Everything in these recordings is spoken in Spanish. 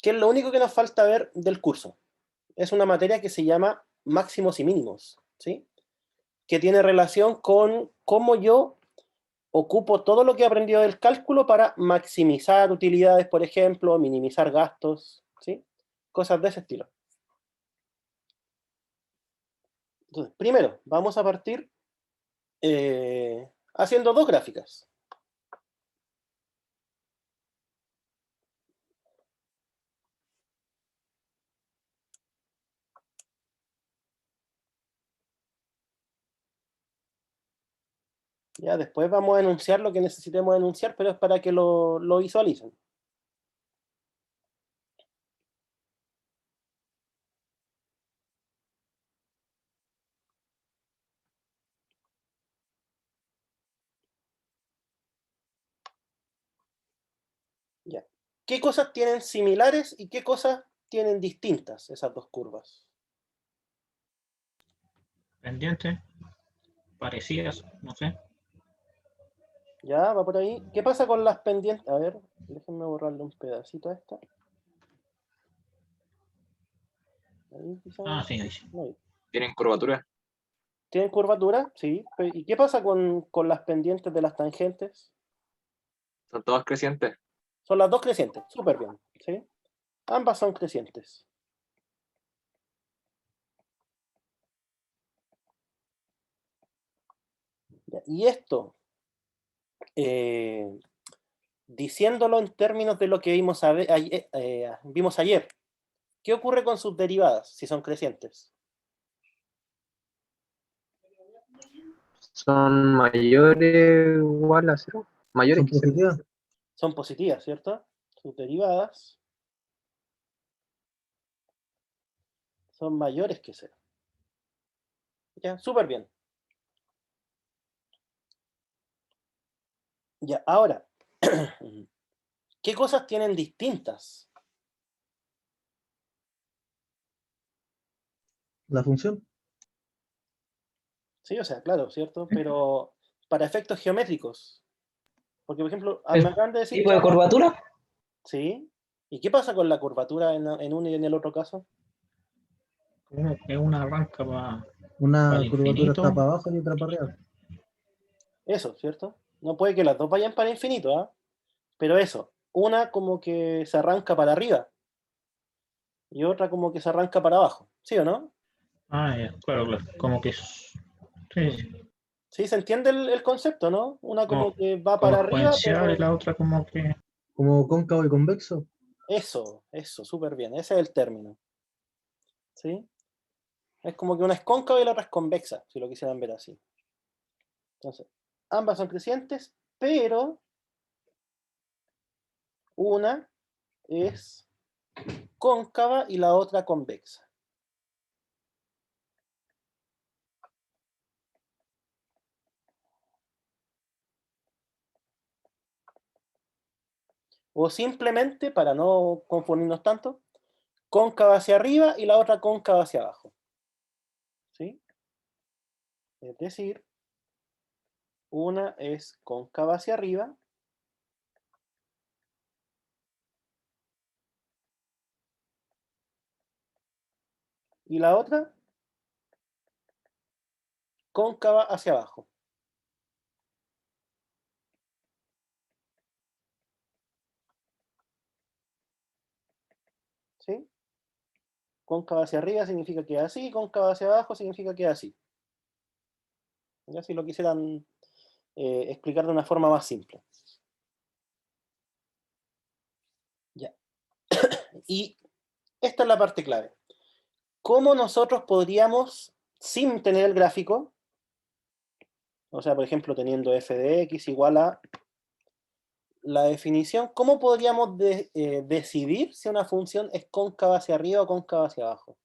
que es lo único que nos falta ver del curso. Es una materia que se llama máximos y mínimos, ¿sí? Que tiene relación con cómo yo ocupo todo lo que he aprendido del cálculo para maximizar utilidades, por ejemplo, minimizar gastos, ¿sí? Cosas de ese estilo. Entonces, primero, vamos a partir haciendo dos gráficas. Ya, después vamos a enunciar lo que necesitemos enunciar, pero es para que lo visualicen. Ya. ¿Qué cosas tienen similares y qué cosas tienen distintas esas dos curvas? Pendientes, parecidas, no sé. Ya, va por ahí. ¿Qué pasa con las pendientes? A ver, déjenme borrarle un pedacito a esta. Ahí quizás. Ah, sí, ahí sí. No, ¿Tienen curvatura? ¿tienen curvatura? Sí. ¿Y qué pasa con las pendientes de las tangentes? Son todas crecientes. Son las dos crecientes. Súper bien. ¿Sí? Ambas son crecientes. Ya, y esto, diciéndolo en términos de lo que vimos ayer, ¿qué ocurre con sus derivadas si son crecientes? Son mayores o igual a cero. Mayores Son que cero. positivas. Son positivas, ¿cierto? Sus derivadas son mayores que cero. Ya, súper bien. Ya, ahora, ¿qué cosas tienen distintas? La función. Sí, o sea, claro, ¿cierto? Pero para efectos geométricos. Porque, por ejemplo, ¿El me acaban de decir tipo que... de curvatura? Sí. ¿Y qué pasa con la curvatura en uno y en el otro caso? Como que una arranca para Una el curvatura está infinito. para abajo y otra para arriba. Eso, ¿cierto? No puede que las dos vayan para el infinito, ¿ah? Pero eso, una como que se arranca para arriba y otra como que se arranca para abajo. ¿Sí o no? Ah, ya, claro, claro. Como que sí, sí. Sí, se entiende el concepto, ¿no? Una como Como, que va como para arriba, exponencial y pero... la otra como que. Como cóncavo y convexo. Eso, súper bien. Ese es el término. ¿Sí? Es como que una es cóncava y la otra es convexa, si lo quisieran ver así. Entonces, ambas son crecientes, pero una es cóncava y la otra convexa. O simplemente, para no confundirnos tanto, cóncava hacia arriba y la otra cóncava hacia abajo. ¿Sí? Es decir, una es cóncava hacia arriba y la otra cóncava hacia abajo. ¿Sí? Cóncava hacia arriba significa que es así, cóncava hacia abajo significa que es así. Ya si lo quisieran explicar de una forma más simple. Ya. Y esta es la parte clave. ¿Cómo nosotros podríamos, sin tener el gráfico, o sea, por ejemplo, teniendo f de x igual a la definición, cómo podríamos decidir si una función es cóncava hacia arriba o cóncava hacia abajo?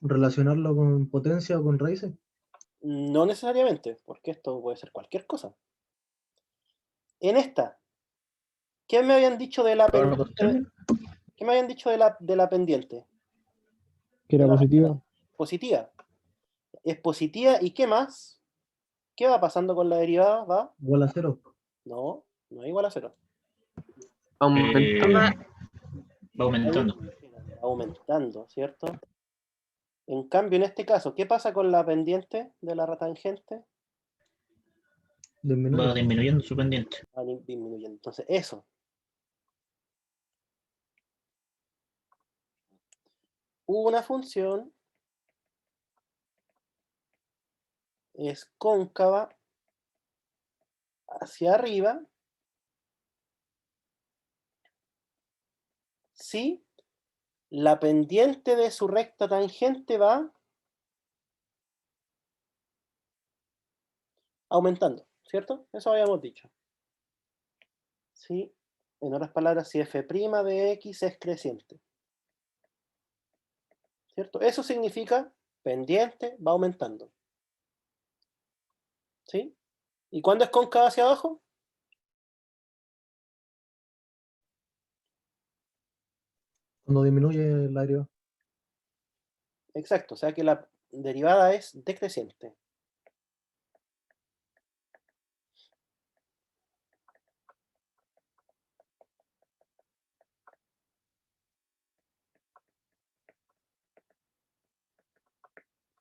Relacionarlo con potencia o con raíces. No necesariamente, porque esto puede ser cualquier cosa. En esta, ¿qué me habían dicho de la Ahora dos pendiente? términos. ¿Qué me habían dicho de la pendiente? Que era De positiva. positiva. Es positiva, ¿y qué más? ¿Qué va pasando con la derivada? ¿Va? Igual a cero. No, no es igual a cero. Aumentando. Va aumentando. Va aumentando, ¿cierto? En cambio, en este caso, ¿qué pasa con la pendiente de la tangente? Va Disminuye. disminuyendo su pendiente. Va disminuyendo. Entonces, eso. Una función es cóncava hacia arriba si la pendiente de su recta tangente va aumentando, ¿cierto? Eso habíamos dicho. Sí, en otras palabras, si f' de x es creciente. ¿Cierto? Eso significa pendiente va aumentando. ¿Sí? ¿Y cuándo es cóncava hacia abajo? Cuando disminuye la derivada. Exacto, o sea que la derivada es decreciente.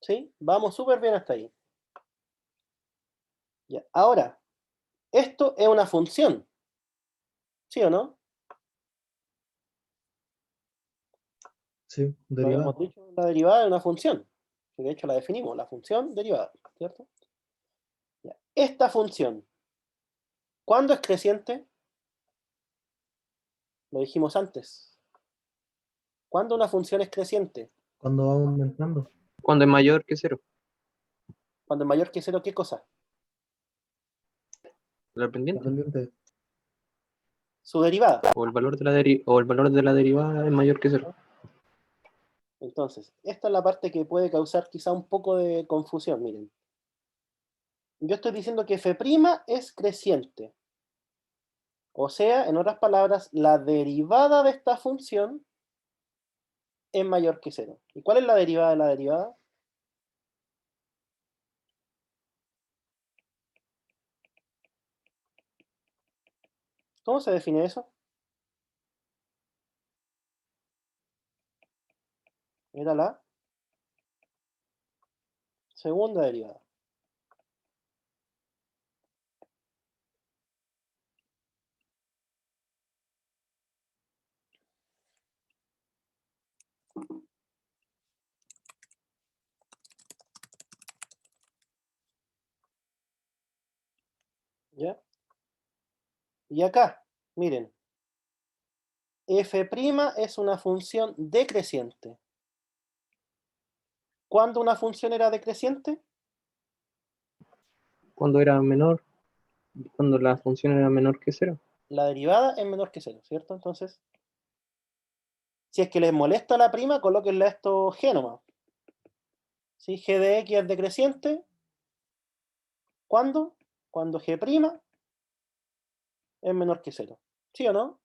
¿Sí? Vamos súper bien hasta ahí. Ya. Ahora, esto es una función. ¿Sí o no? Sí, Lo derivada. habíamos dicho, la derivada es una función. Que de hecho la definimos, la función derivada, ¿cierto? Ya. Esta función, ¿cuándo es creciente? Lo dijimos antes. ¿Cuándo una función es creciente? Cuando va aumentando. Cuando es mayor que 0. Cuando es mayor que cero, ¿qué cosa? La La pendiente. pendiente. Su derivada. O el valor de la derivada es mayor que 0. Entonces, esta es la parte que puede causar quizá un poco de confusión, miren. Yo estoy diciendo que f' es creciente. O sea, en otras palabras, la derivada de esta función es mayor que 0. ¿Y cuál es la derivada de la derivada? ¿Cómo se define eso? Era la segunda derivada. ¿Ya? Y acá, miren, f' es una función decreciente. ¿Cuándo una función era decreciente? Cuando era menor, cuando la función era menor que 0. La derivada es menor que 0, ¿cierto? Entonces, si es que les molesta la prima, colóquenle esto g nomás. ¿Sí? G de x es decreciente. ¿Cuándo? Cuando g' es menor que 0. ¿Sí o no?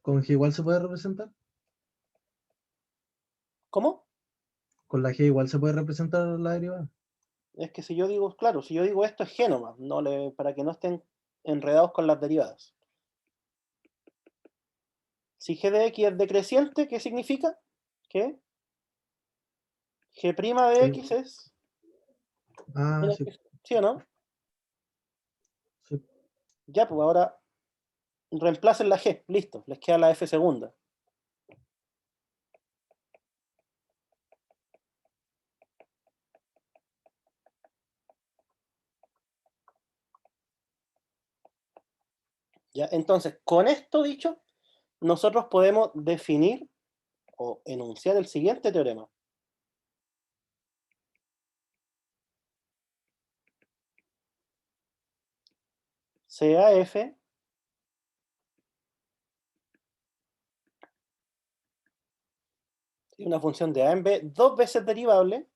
¿Con G igual se puede representar? ¿Cómo? Con la G igual se puede representar la derivada. Es que si yo digo, claro, si yo digo esto es g nomás, para que no estén enredados con las derivadas. Si g de x es decreciente, ¿qué significa? Que g' de Sí. x es Ah, menor sí. que 0. ¿Sí o no? Sí. Ya, pues ahora reemplacen la g, listo, les queda la f segunda. ¿Ya? Entonces, con esto dicho, nosotros podemos definir o enunciar el siguiente teorema. Sea f una función de a en b dos veces derivable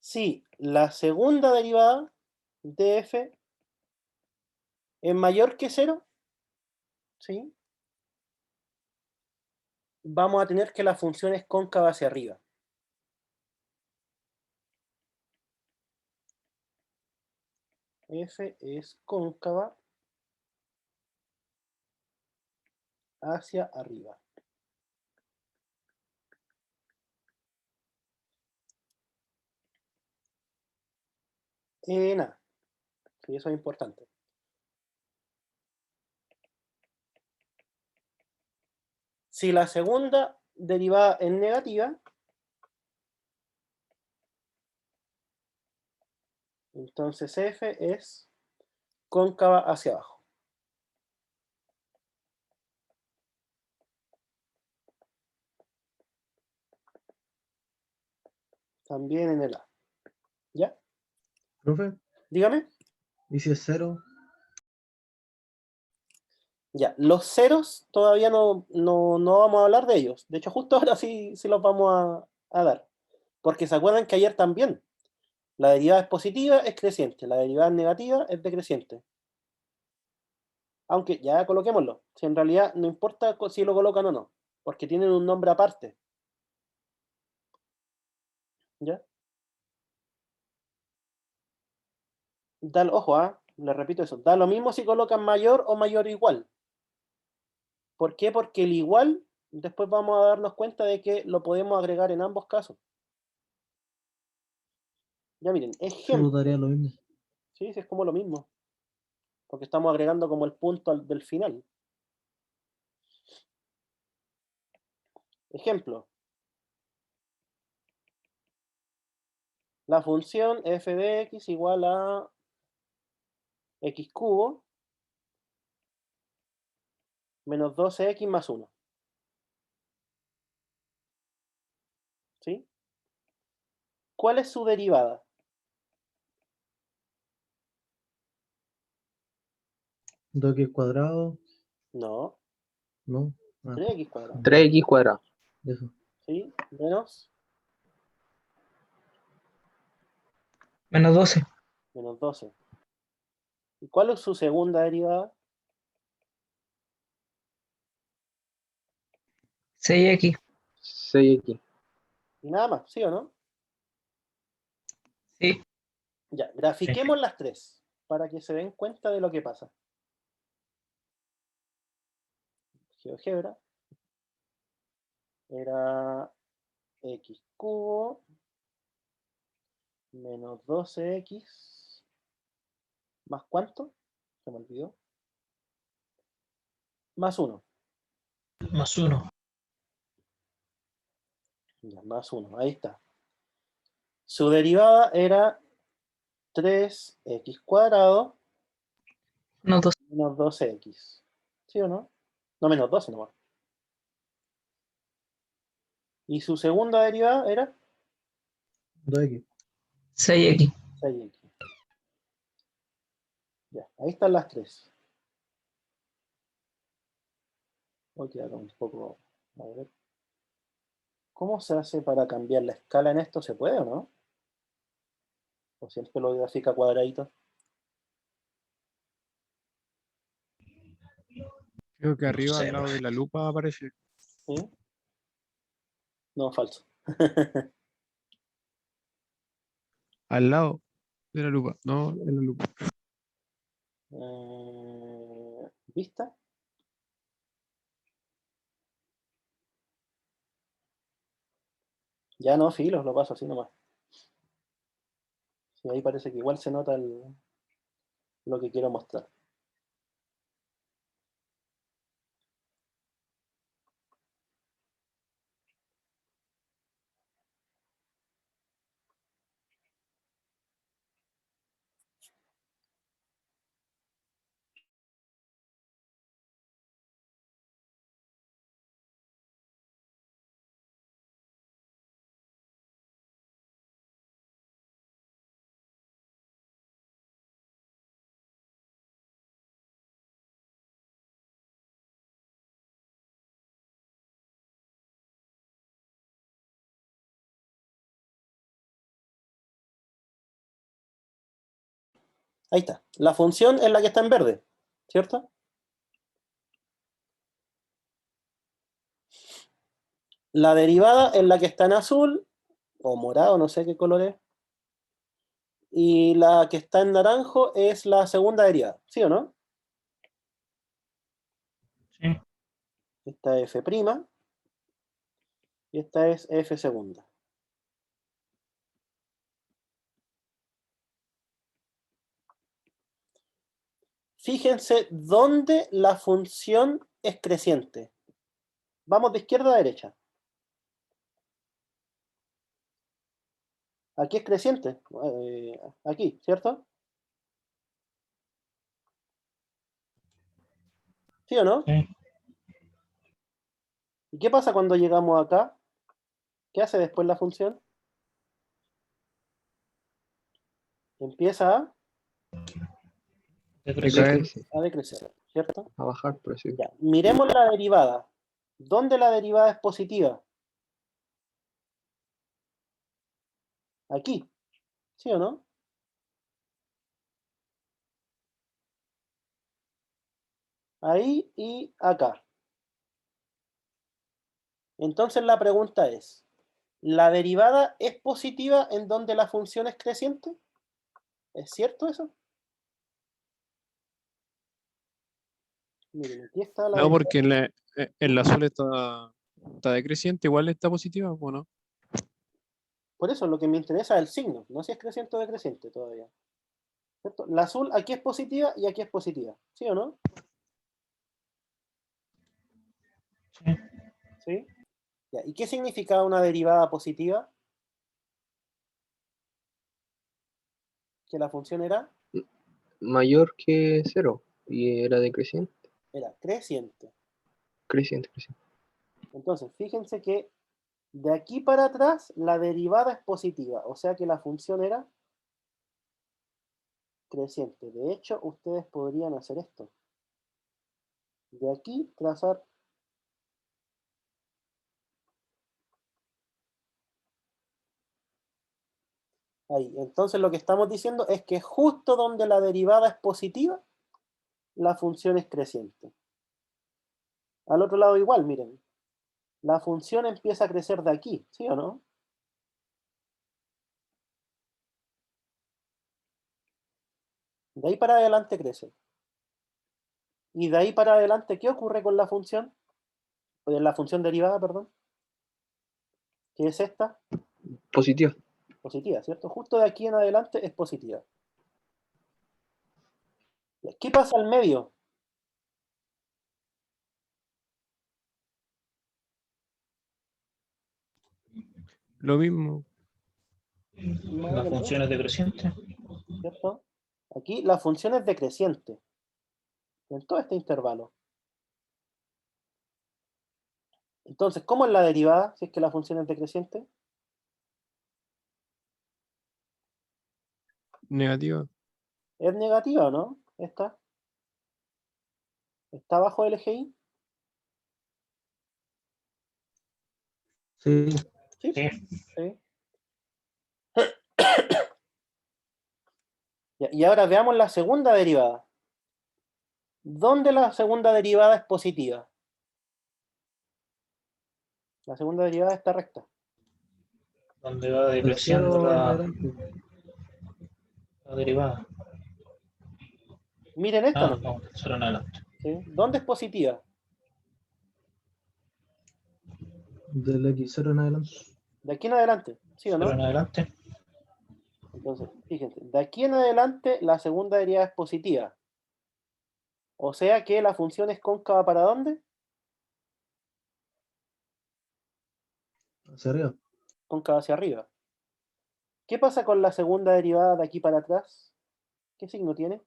si la segunda derivada de f es mayor que 0, ¿sí? Vamos a tener que la función es cóncava hacia arriba. F es cóncava hacia arriba. Nada, sí, eso es importante. Si la segunda derivada es negativa, entonces F es cóncava hacia abajo. También en el A. ¿Ya? Profe, Dígame. ¿y si es 0? Ya, los ceros todavía no vamos a hablar de ellos. De hecho, justo ahora sí los vamos a dar. Porque se acuerdan que ayer también la derivada es positiva, es creciente. La derivada es negativa, es decreciente. Aunque ya coloquémoslo. Si en realidad no importa si lo colocan o no. Porque tienen un nombre aparte. ¿Ya? Ojo, le repito eso. Da lo mismo si colocan mayor o mayor o igual. ¿Por qué? Porque el igual, después vamos a darnos cuenta de que lo podemos agregar en ambos casos. Ya miren, Solo ejemplo. daría lo mismo. Sí, es como lo mismo. Porque estamos agregando como el punto del final. Ejemplo. La función f de x igual a x cubo menos 12x más 1. ¿Sí? ¿Cuál es su derivada? ¿2x cuadrado? No, No. 3x cuadrado. 3x cuadrado. Eso. ¿Sí? Menos Menos 12. 12. ¿Y cuál es su segunda derivada? 6x. 6x. Y nada más, ¿sí o no? Sí. Ya, grafiquemos las tres para que se den cuenta de lo que pasa. GeoGebra era x cubo menos 12x más ¿cuánto? Se me olvidó. Más 1. Más 1. Ya, más 1, ahí está. Su derivada era 3x cuadrado Menos 12. menos 12x. ¿Sí o no? No, menos 12 nomás. Y su segunda derivada era 2x. 6x. 6x. Ya, ahí están las tres. Voy a quedar un poco. A ver. ¿Cómo se hace para cambiar la escala en esto? ¿Se puede o no? ¿O siempre lo grafica cuadradito? Creo que No arriba sé, al lado de la lupa aparece. ¿Sí? No, falso. Al lado de la lupa, no en la lupa. ¿Vista? Ya no, filos, lo paso así nomás. Sí, ahí parece que igual se nota lo que quiero mostrar. Ahí está. La función es la que está en verde. ¿Cierto? La derivada es la que está en azul, o morado, no sé qué color es. Y la que está en naranjo es la segunda derivada, ¿sí o no? Sí. Esta es f' y esta es f segunda. Fíjense dónde la función es creciente. Vamos de izquierda a derecha. Aquí es creciente. Aquí, ¿cierto? ¿Sí o no? Sí. ¿Y qué pasa cuando llegamos acá? ¿Qué hace después la función? Empieza Decrecer. a decrecer, ¿cierto? A bajar, por así decirlo. Ya, miremos la derivada. ¿Dónde la derivada es positiva? Aquí, ¿sí o no? Ahí y acá. Entonces la pregunta es, ¿la derivada es positiva en donde la función es creciente? ¿Es cierto eso? Miren, aquí está la No, derivada. porque en la azul está decreciente, igual está positiva, ¿o no? Por eso lo que me interesa es el signo, no si es creciente o decreciente todavía. ¿Cierto? La azul aquí es positiva y aquí es positiva, ¿sí o no? Sí. ¿Sí? Ya, ¿y qué significa una derivada positiva? Que la función era Mayor que 0 y era decreciente. creciente. Creciente. Entonces, fíjense que de aquí para atrás la derivada es positiva, o sea que la función era creciente. De hecho, ustedes podrían hacer esto. De aquí trazar ahí. Entonces lo que estamos diciendo es que justo donde la derivada es positiva, la función es creciente. Al otro lado igual, miren. La función empieza a crecer de aquí, ¿sí o no? De ahí para adelante crece. Y de ahí para adelante, ¿qué ocurre con la función? La función derivada, perdón. ¿Qué es esta? Positiva. Positiva, ¿cierto? Justo de aquí en adelante es positiva. ¿Qué pasa al medio? Lo mismo. Más o La menos, función es decreciente. ¿cierto? Aquí la función es decreciente. En todo este intervalo. Entonces, ¿cómo es la derivada si es que la función es decreciente? Negativa. ¿Es negativa o no? ¿Esta? ¿Está abajo del eje Y? Sí, Sí. Sí. Sí. Y ahora veamos la segunda derivada. ¿Dónde la segunda derivada es positiva? La segunda derivada está recta. Donde va del decreciendo 0 en la adelante. derivada. Miren esta, Ah, ¿no? no, cero en adelante. ¿Sí? ¿Dónde es positiva? Del X0 en adelante. De aquí en adelante, ¿sí o Cero no? en adelante. Entonces, fíjense, de aquí en adelante la segunda derivada es positiva. O sea que la función es cóncava ¿para dónde? Hacia arriba. Cóncava hacia arriba. ¿Qué pasa con la segunda derivada de aquí para atrás? ¿Qué signo tiene?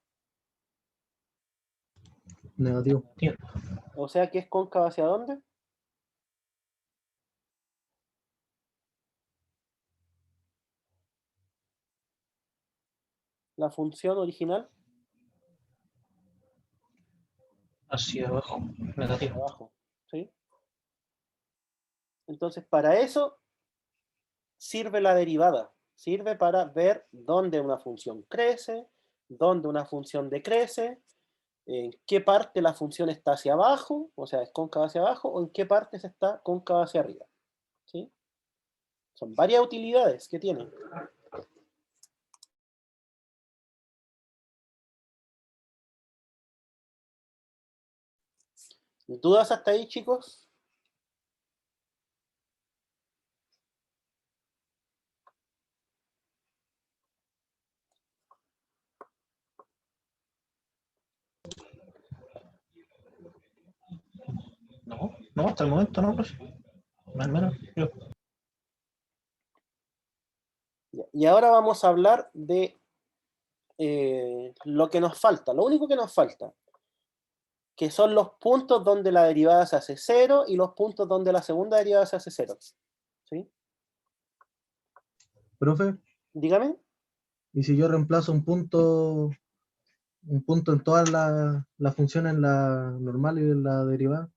Negativo. Bien. O sea que es cóncava ¿hacia dónde? La función original Hacia abajo. hacia Negativo. abajo. ¿Sí? Entonces, para eso sirve la derivada. Sirve para ver dónde una función crece, dónde una función decrece, en qué parte la función está hacia abajo, o sea, es cóncava hacia abajo, o en qué parte se está cóncava hacia arriba. ¿Sí? Son varias utilidades que tiene. ¿Dudas hasta ahí, chicos? No, hasta el momento no, pues. Al menos yo. Y ahora vamos a hablar de lo que nos falta, lo único que nos falta, que son los puntos donde la derivada se hace 0 y los puntos donde la segunda derivada se hace 0. ¿Sí? Profe, Dígame. ¿y si yo reemplazo un punto en todas las funciones, en la normal y en la derivada?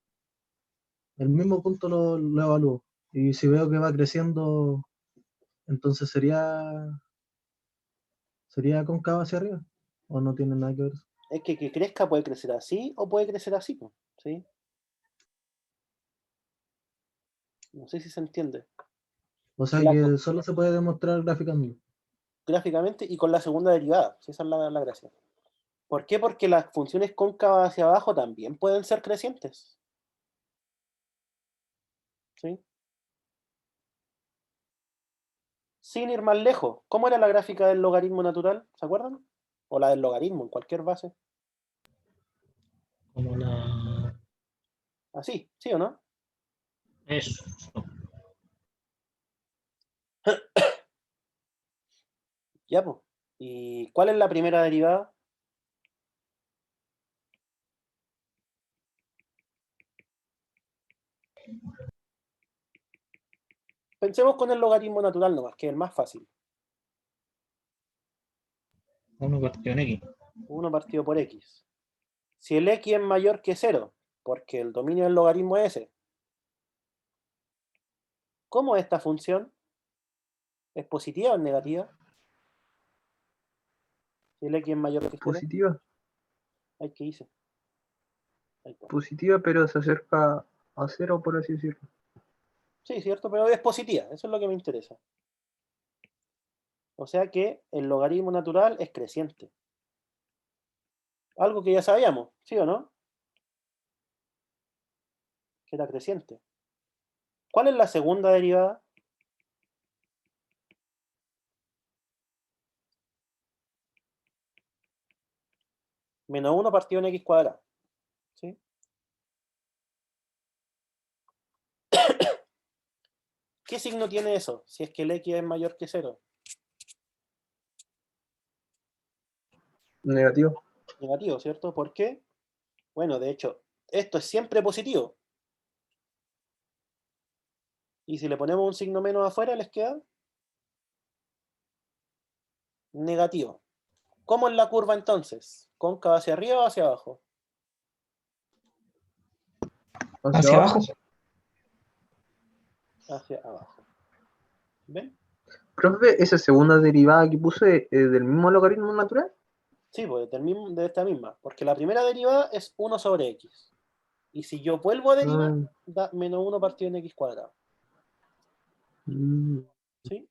El mismo punto lo evalúo. Y si veo que va creciendo, entonces sería cóncavo hacia arriba. ¿O no tiene nada que ver eso? Es que crezca puede crecer así o puede crecer así. ¿Sí? No sé si se entiende. O sea La- que solo se puede demostrar gráficamente. Gráficamente y con la segunda derivada. ¿Sí? Esa es la gracia. ¿Por qué? Porque las funciones cóncavas hacia abajo también pueden ser crecientes. ¿Sí? Sin ir más lejos, ¿cómo era la gráfica del logaritmo natural? ¿Se acuerdan? O la del logaritmo en cualquier base. Como la. Así, ¿sí o no? Eso. Ya, pues. ¿Y cuál es la primera derivada? Pensemos con el logaritmo natural nomás, que es el más fácil. 1 partido en X. 1 partido por x. Si el x es mayor que 0, porque el dominio del logaritmo es ese, ¿cómo es esta función? ¿Es positiva o es negativa? Si el x es mayor que 0, Positiva, hay que hice. Ahí está. positiva, pero se acerca a cero, por así decirlo. Sí, cierto, pero es positiva, eso es lo que me interesa. O sea que el logaritmo natural es creciente. Algo que ya sabíamos, ¿sí o no? Que era creciente. ¿Cuál es la segunda derivada? Menos 1 partido en x cuadrado. ¿Sí? ¿Qué signo tiene eso? Si es que el x es mayor que 0. Negativo. Negativo, ¿cierto? ¿Por qué? Bueno, de hecho, esto es siempre positivo. Y si le ponemos un signo menos afuera, les queda negativo. ¿Cómo es la curva entonces? ¿Cóncava hacia arriba o hacia abajo? Hacia abajo. Hacia abajo. ¿Ven? Profe, esa segunda derivada que puse es del mismo logaritmo natural. Sí, pues de esta misma. Porque la primera derivada es 1 sobre x. Y si yo vuelvo a derivar, Ah, da menos 1 partido en x cuadrado. mm, ¿Sí?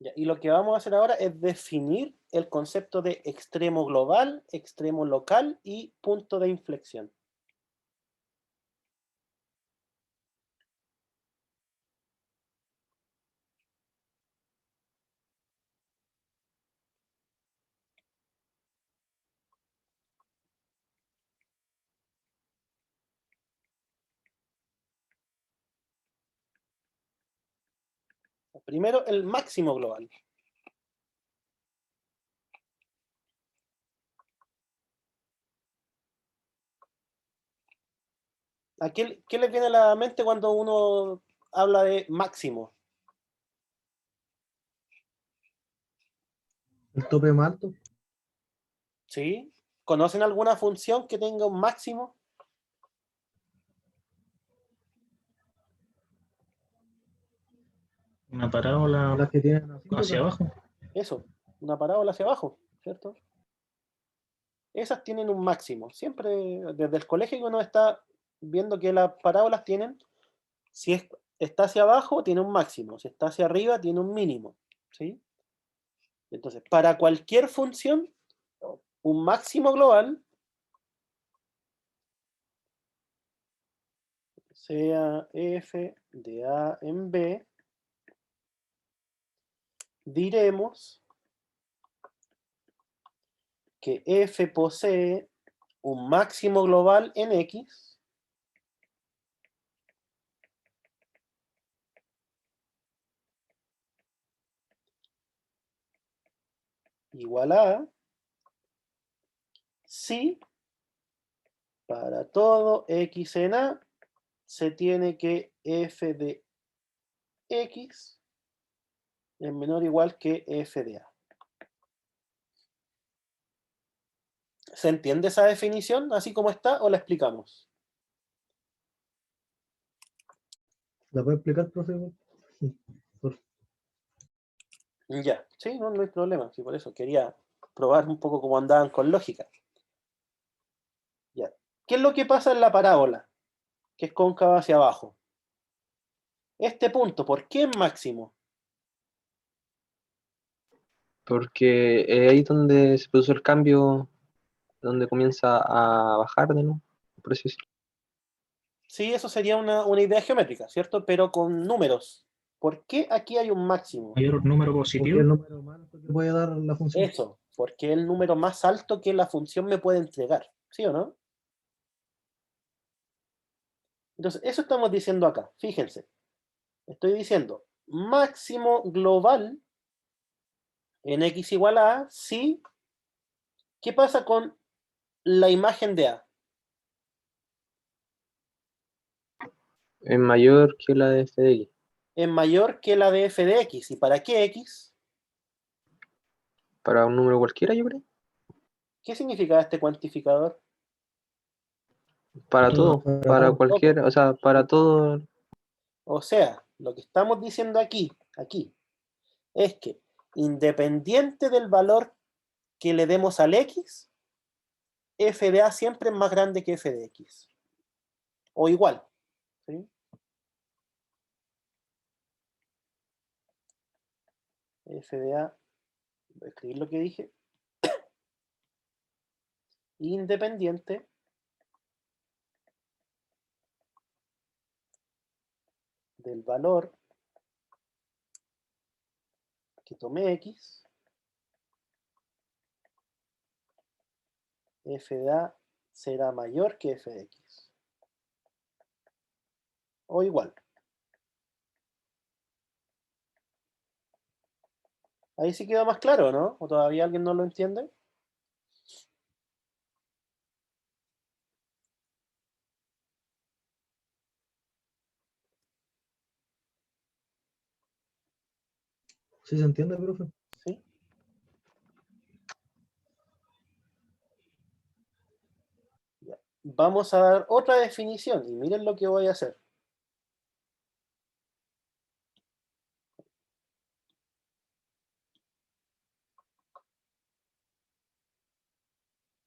Ya, y lo que vamos a hacer ahora es definir el concepto de extremo global, extremo local y punto de inflexión. Primero, el máximo global. ¿Qué les viene a la mente cuando uno habla de máximo? El tope más alto. ¿Sí? ¿Conocen alguna función que tenga un máximo? Una parábola Las que tienen asíntota. hacia abajo. Eso, una parábola hacia abajo, ¿cierto? Esas tienen un máximo. Siempre desde el colegio uno está viendo que las parábolas tienen, si está hacia abajo, tiene un máximo. Si está hacia arriba, tiene un mínimo. ¿Sí? Entonces, para cualquier función, un máximo global, sea f de a en b, diremos que f posee un máximo global en x igual a si para todo x en a se tiene que f de x es menor o igual que f de a. ¿Se entiende esa definición así como está o la explicamos? ¿La puede explicar, profe? Por- Ya, sí, no hay problema. Sí, por eso quería probar un poco cómo andaban con lógica. Ya. ¿Qué es lo que pasa en la parábola? Que es cóncava hacia abajo. Este punto, ¿por qué es máximo? Porque ahí donde se produce el cambio, donde comienza a bajar de nuevo, por así decirlo. Sí, eso sería una idea geométrica, ¿cierto? Pero con números. ¿Por qué aquí hay un máximo? Mayor número Porque positivo. el número más alto que puede dar la función. Eso, porque es el número más alto que la función me puede entregar. ¿Sí o no? Entonces, eso estamos diciendo acá. Fíjense. Estoy diciendo máximo global en x igual a a, si. ¿Qué pasa con la imagen de a? Es mayor que la de f de x. Es mayor que la de f de x. ¿Y para qué x? Para un número cualquiera, yo creo. ¿Qué significa este cuantificador? Para Todo. todo, para todo. cualquier, o sea, para todo. O sea, lo que estamos diciendo aquí, es que independiente del valor que le demos al x, f de a siempre es más grande que f de x. O igual. ¿Sí? F de a, voy a escribir lo que dije, independiente del valor que tome x, f de a será mayor que f de x. O igual. Ahí sí queda más claro, ¿no? ¿O todavía alguien no lo entiende? ¿Sí se entiende, profe? ¿Sí? Ya. Vamos a dar otra definición y miren lo que voy a hacer.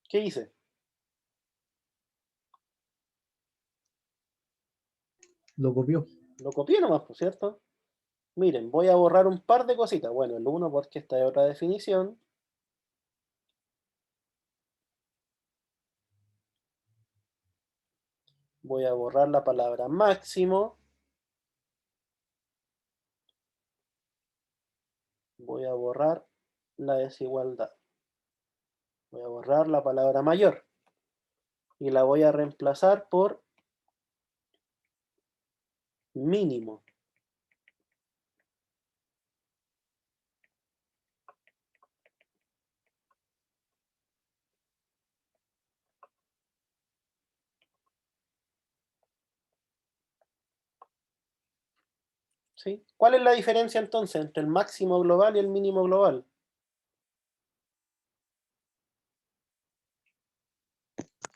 ¿Qué hice? Lo copió. Lo copié nomás, por cierto. Miren, voy a borrar un par de cositas. Bueno, el 1 porque esta es otra definición. Voy a borrar la palabra máximo. Voy a borrar la desigualdad. Voy a borrar la palabra mayor. Y la voy a reemplazar por mínimo. ¿Sí? ¿Cuál es la diferencia entonces entre el máximo global y el mínimo global?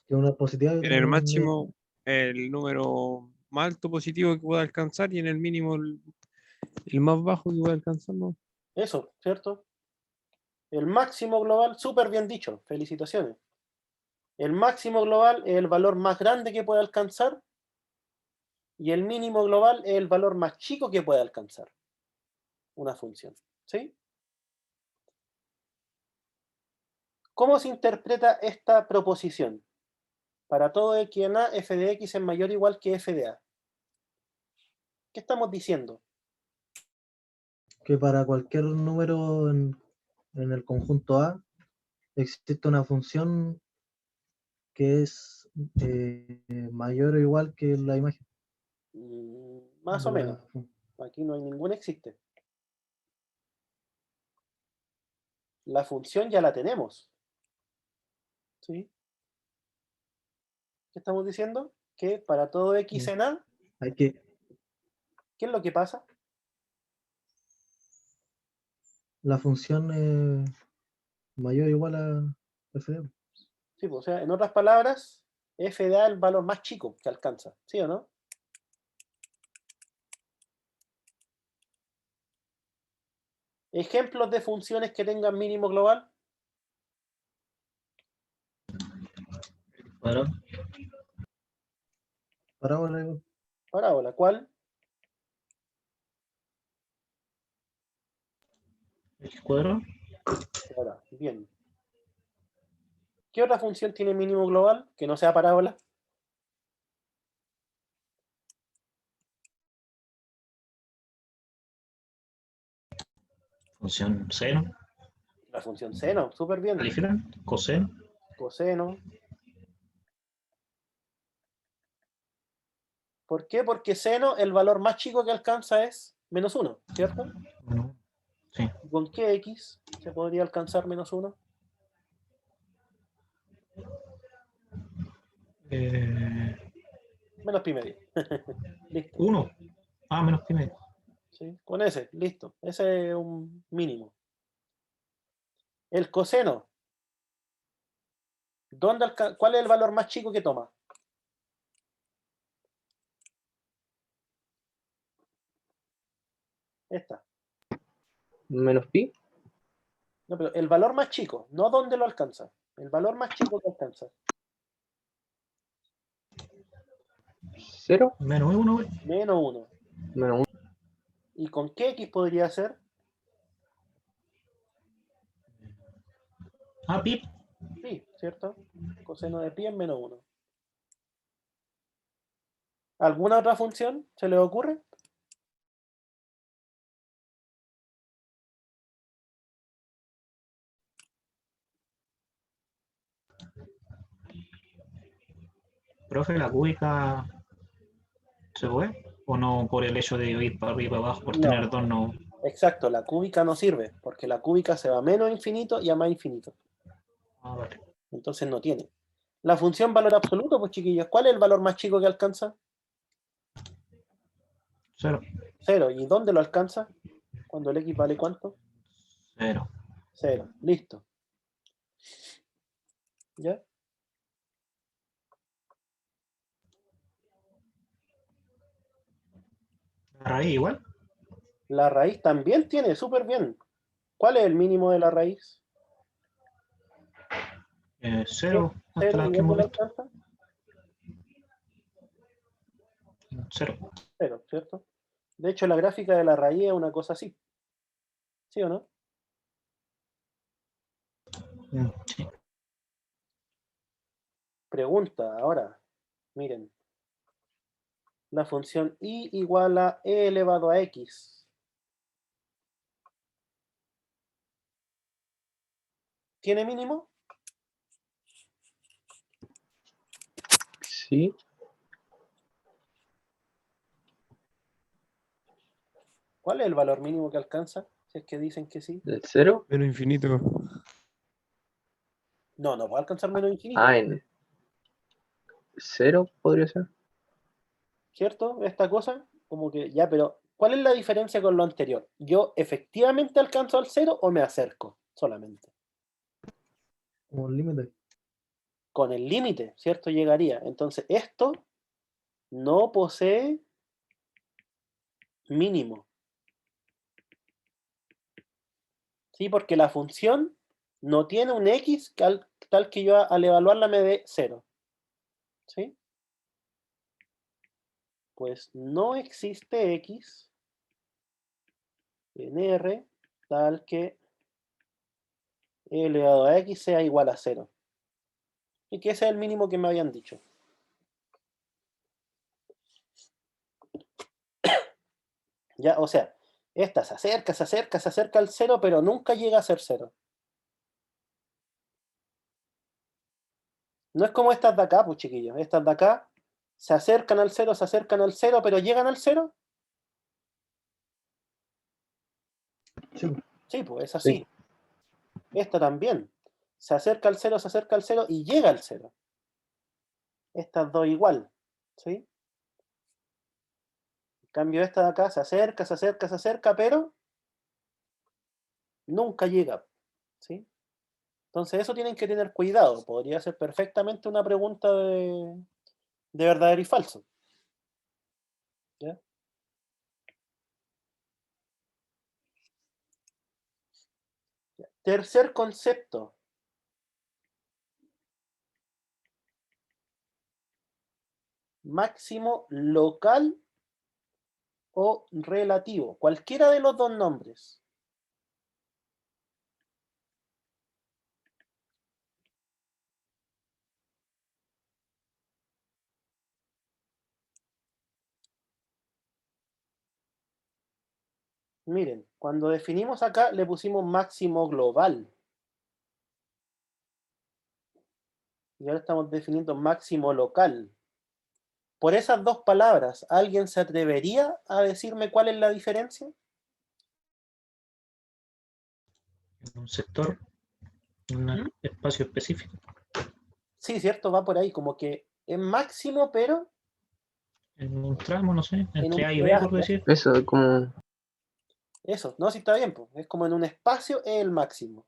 Que una es positiva y En otra el es máximo, el número más alto positivo que pueda alcanzar y en el mínimo el más bajo que pueda alcanzar, ¿no? Eso, ¿cierto? El máximo global, súper bien dicho, felicitaciones. El máximo global es el valor más grande que puede alcanzar y el mínimo global es el valor más chico que puede alcanzar una función. ¿Sí? ¿Cómo se interpreta esta proposición? Para todo x en A, f de x es mayor o igual que f de A. ¿Qué estamos diciendo? que para cualquier número en el conjunto A existe una función que es mayor o igual que la imagen Más de o menos. la función. Aquí no hay ningún existe. La función ya la tenemos. ¿Sí? ¿Qué estamos diciendo? Que para todo x en A, Hay que, ¿qué es lo que pasa? la función es mayor o igual a f de A. Sí, pues, o sea, en otras palabras, f de A es el valor más chico que alcanza. ¿Sí o no? Ejemplos de funciones que tengan mínimo global. Cuadrado. Parábola igual. Parábola, ¿cuál? X cuadrado. Ahora, bien. ¿Qué otra función tiene mínimo global que no sea parábola? Función seno. La función seno, súper bien. Califican. Coseno. Coseno. ¿Por qué? Porque seno, el valor más chico que alcanza es -1, ¿cierto? Bueno, sí. ¿Y con qué x se podría alcanzar -1? Menos pi medio. Listo. 1. Ah, menos pi medio. ¿Sí? Con ese, listo. Ese es un mínimo. El coseno. ¿Cuál es el valor más chico que toma? Esta. Menos pi, No, pero el valor más chico, no dónde lo alcanza. El valor más chico que alcanza. 0, Menos 1, güey. -1. menos 1. ¿Y con qué x podría ser? Ah, pi. Pi, ¿cierto? Coseno de pi es -1. ¿Alguna otra función se les ocurre? Profe, la cúbica se puede. ¿O no por el hecho de ir para arriba y para abajo, por No. tener dos no? Exacto, la cúbica no sirve, porque la cúbica se va a menos infinito y a más infinito. Ah, vale. Entonces no tiene. La función valor absoluto, pues chiquillos, ¿cuál es el valor más chico que alcanza? 0. 0. ¿Y dónde lo alcanza? Cuando el x vale ¿cuánto? 0. 0. Listo. ¿Ya? La raíz igual. La raíz también tiene, súper bien. ¿Cuál es el mínimo de la raíz? 0. Hasta 0. las ¿Y que dónde hemos lo visto. alcanza? 0. 0, ¿cierto? De hecho, la gráfica de la raíz es una cosa así. ¿Sí o no? Sí. Pregunta, ahora. Miren. La función y igual a e elevado a x. ¿Tiene mínimo? Sí, ¿Cuál es el valor mínimo que alcanza? Si es que dicen que sí. el 0. Menos infinito. No, no puede alcanzar menos infinito. Ah, en 0 podría ser. ¿Cierto? Esta cosa, como que ya, pero ¿Cuál es la diferencia con lo anterior? ¿Yo efectivamente alcanzo al 0 o me acerco solamente? Como un límite. Con el límite, ¿cierto? Llegaría. Entonces, esto no posee mínimo. ¿Sí? Porque la función no tiene un x tal que yo al evaluarla me dé 0. ¿Sí? Pues no existe x en R tal que e elevado a x sea igual a 0. Y que ese es el mínimo que me habían dicho. Ya, o sea, esta se acerca, se acerca, se acerca al 0, pero nunca llega a ser 0. No es como estas de acá, pues chiquillos. Estas de acá se acercan al 0, se acercan al 0, pero llegan al 0. Sí, Sí, pues es Sí. así. Esta también. Se acerca al 0, se acerca al 0 y llega al 0. Estas dos igual. ¿Sí? En cambio, esta de acá se acerca, se acerca, se acerca, pero nunca llega. ¿Sí? Entonces, eso tienen que tener cuidado. Podría ser perfectamente una pregunta de verdadero y falso. ¿Ya? Tercer concepto. Máximo local o relativo. Cualquiera de los dos nombres. Miren, cuando definimos acá le pusimos máximo global. Y ahora estamos definiendo máximo local. Por esas dos palabras, ¿alguien se atrevería a decirme cuál es la diferencia? En un sector, en un espacio específico. Sí, cierto, va por ahí, como que es máximo, pero En un tramo, no sé, en entre un A y B, por pedazo. decir. Eso es como, Eso, no, sí está bien, pues. Es como en un espacio es el máximo.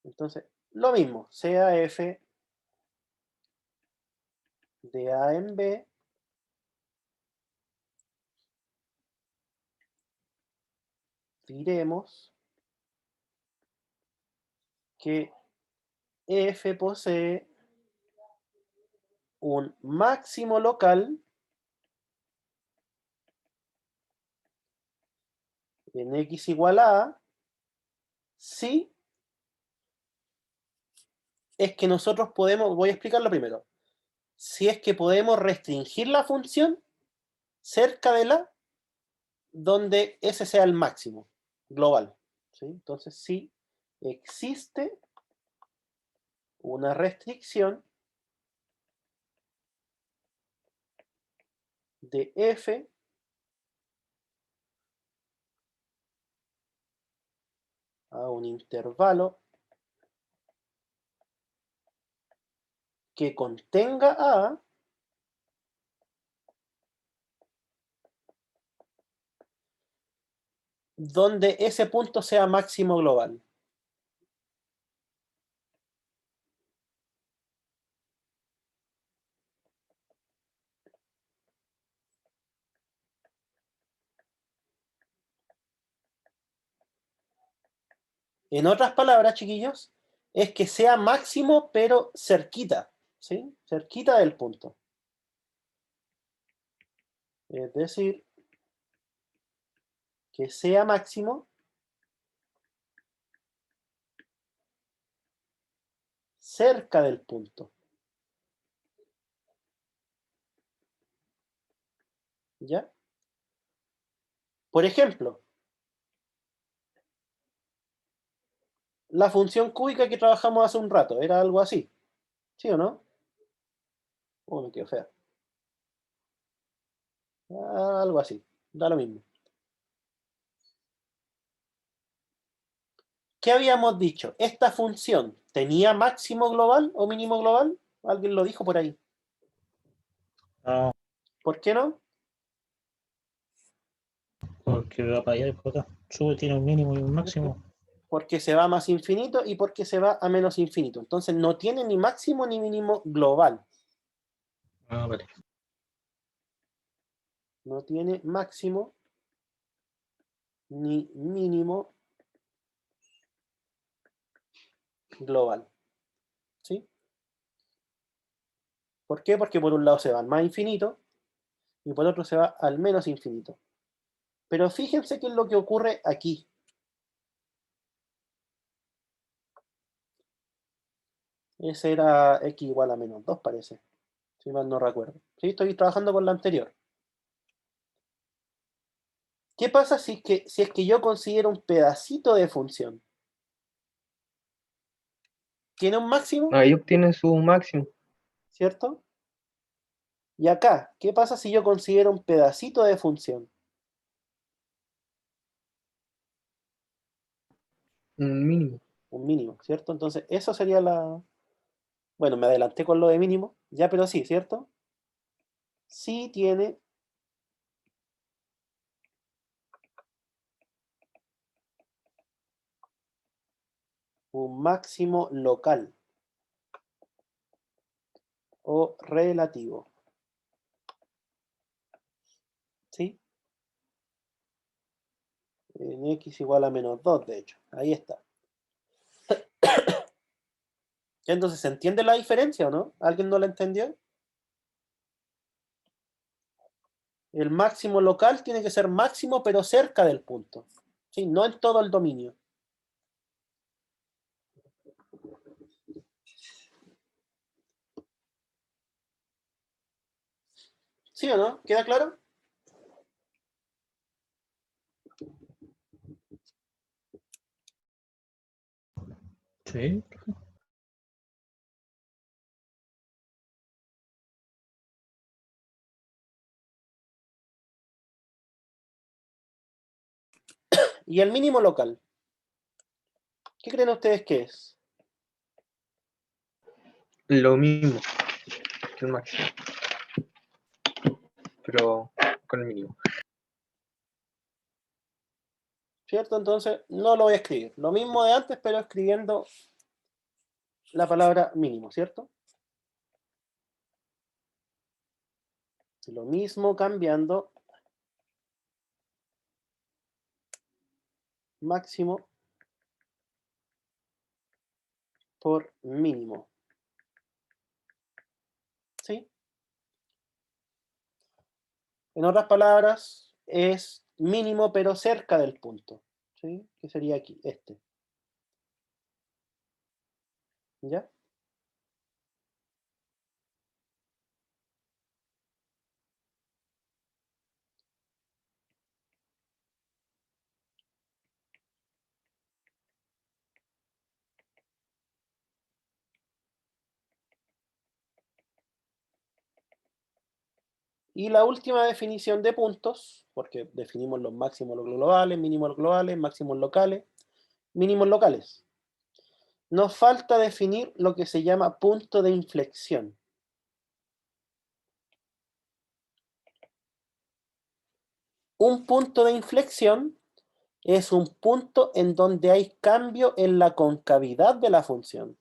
Entonces, lo mismo, sea f de A en B, diremos que f posee un máximo local en x igual a si es que nosotros podemos, voy a explicarlo primero, si es que podemos restringir la función cerca de la donde ese sea el máximo global. ¿Sí? Entonces, si existe una restricción de f a un intervalo que contenga a donde ese punto sea máximo global. En otras palabras, chiquillos, es que sea máximo pero cerquita, ¿sí? Cerquita del punto. Es decir, que sea máximo cerca del punto. ¿Ya? Por ejemplo, la función cúbica que trabajamos hace un rato, era algo así. ¿Sí o no? Oh, me quedó fea. Algo así, da lo mismo. ¿Qué habíamos dicho? ¿Esta función tenía máximo global o mínimo global? Alguien lo dijo por ahí. No, ¿Por qué no? Porque va para allá y para acá. Sube, tiene un mínimo y un máximo. Porque se va a más infinito y porque se va a menos infinito. Entonces no tiene ni máximo ni mínimo global. Ah, vale. No tiene máximo ni mínimo global. ¿Sí? ¿Por qué? Porque por un lado se va al más infinito y por otro se va al menos infinito. Pero fíjense qué es lo que ocurre aquí. Ese era x igual a menos 2, parece. Si mal no recuerdo. Sí, estoy trabajando con la anterior. ¿Qué pasa si es que yo considero un pedacito de función? ¿Tiene un máximo? Ahí obtiene su máximo. ¿Cierto? Y acá, ¿qué pasa si yo considero un pedacito de función? Un mínimo. Un mínimo, ¿cierto? Entonces, eso sería la... Bueno, me adelanté con lo de mínimo. Ya, pero sí, ¿cierto? Sí tiene un máximo local o relativo. ¿Sí? En x igual a menos 2, de hecho. Ahí está. ¿Ya entonces se entiende la diferencia o no? ¿Alguien no la entendió? El máximo local tiene que ser máximo pero cerca del punto. ¿Sí? No en todo el dominio. ¿Sí o no? ¿Queda claro? Sí. ¿Y el mínimo local? ¿Qué creen ustedes que es? Lo mismo que el máximo. Pero con el mínimo. ¿Cierto? Entonces, no lo voy a escribir. Lo mismo de antes, pero escribiendo la palabra mínimo, ¿cierto? Lo mismo cambiando máximo por mínimo. ¿Sí? En otras palabras, es mínimo pero cerca del punto. ¿Sí? Que sería aquí, este. ¿Ya? Y la última definición de puntos, porque definimos los máximos globales, mínimos globales, máximos locales, mínimos locales. Nos falta definir lo que se llama punto de inflexión. Un punto de inflexión es un punto en donde hay cambio en la concavidad de la función.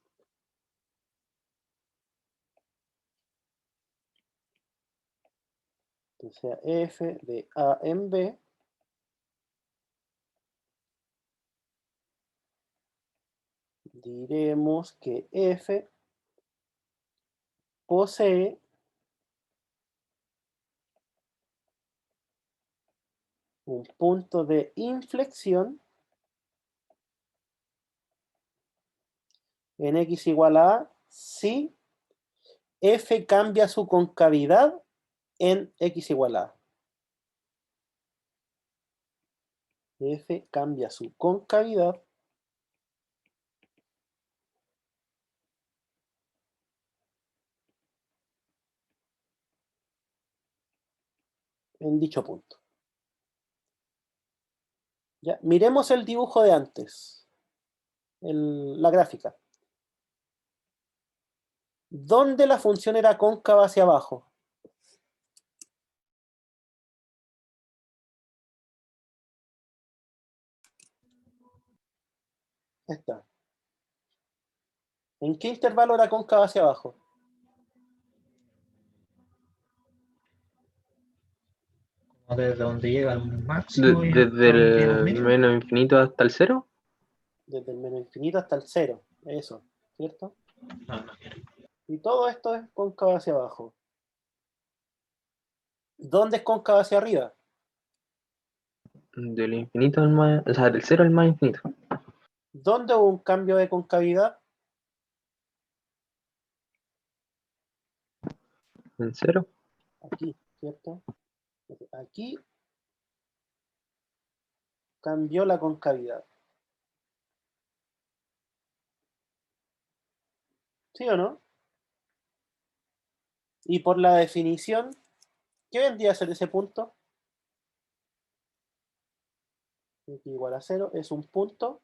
O sea, f de a en b diremos que f posee un punto de inflexión en x igual a si f cambia su concavidad en x igual a. F cambia su concavidad en dicho punto. ¿Ya? Miremos el dibujo de antes, la gráfica. ¿Dónde la función era cóncava hacia abajo? Esta. ¿En qué intervalo era cóncava hacia abajo? Como desde donde llega al máximo y Desde hasta donde llega al el mínimo. menos infinito hasta el cero. Desde el menos infinito hasta el cero. Eso, ¿cierto? No quiero. Y todo esto es cóncava hacia abajo. ¿Dónde es cóncava hacia arriba? Del infinito al más, o sea, del cero al más infinito. ¿Dónde hubo un cambio de concavidad? En cero. Aquí, ¿cierto? Aquí cambió la concavidad. ¿Sí o no? Y por la definición, ¿qué vendría a ser ese punto? X igual a 0 es un punto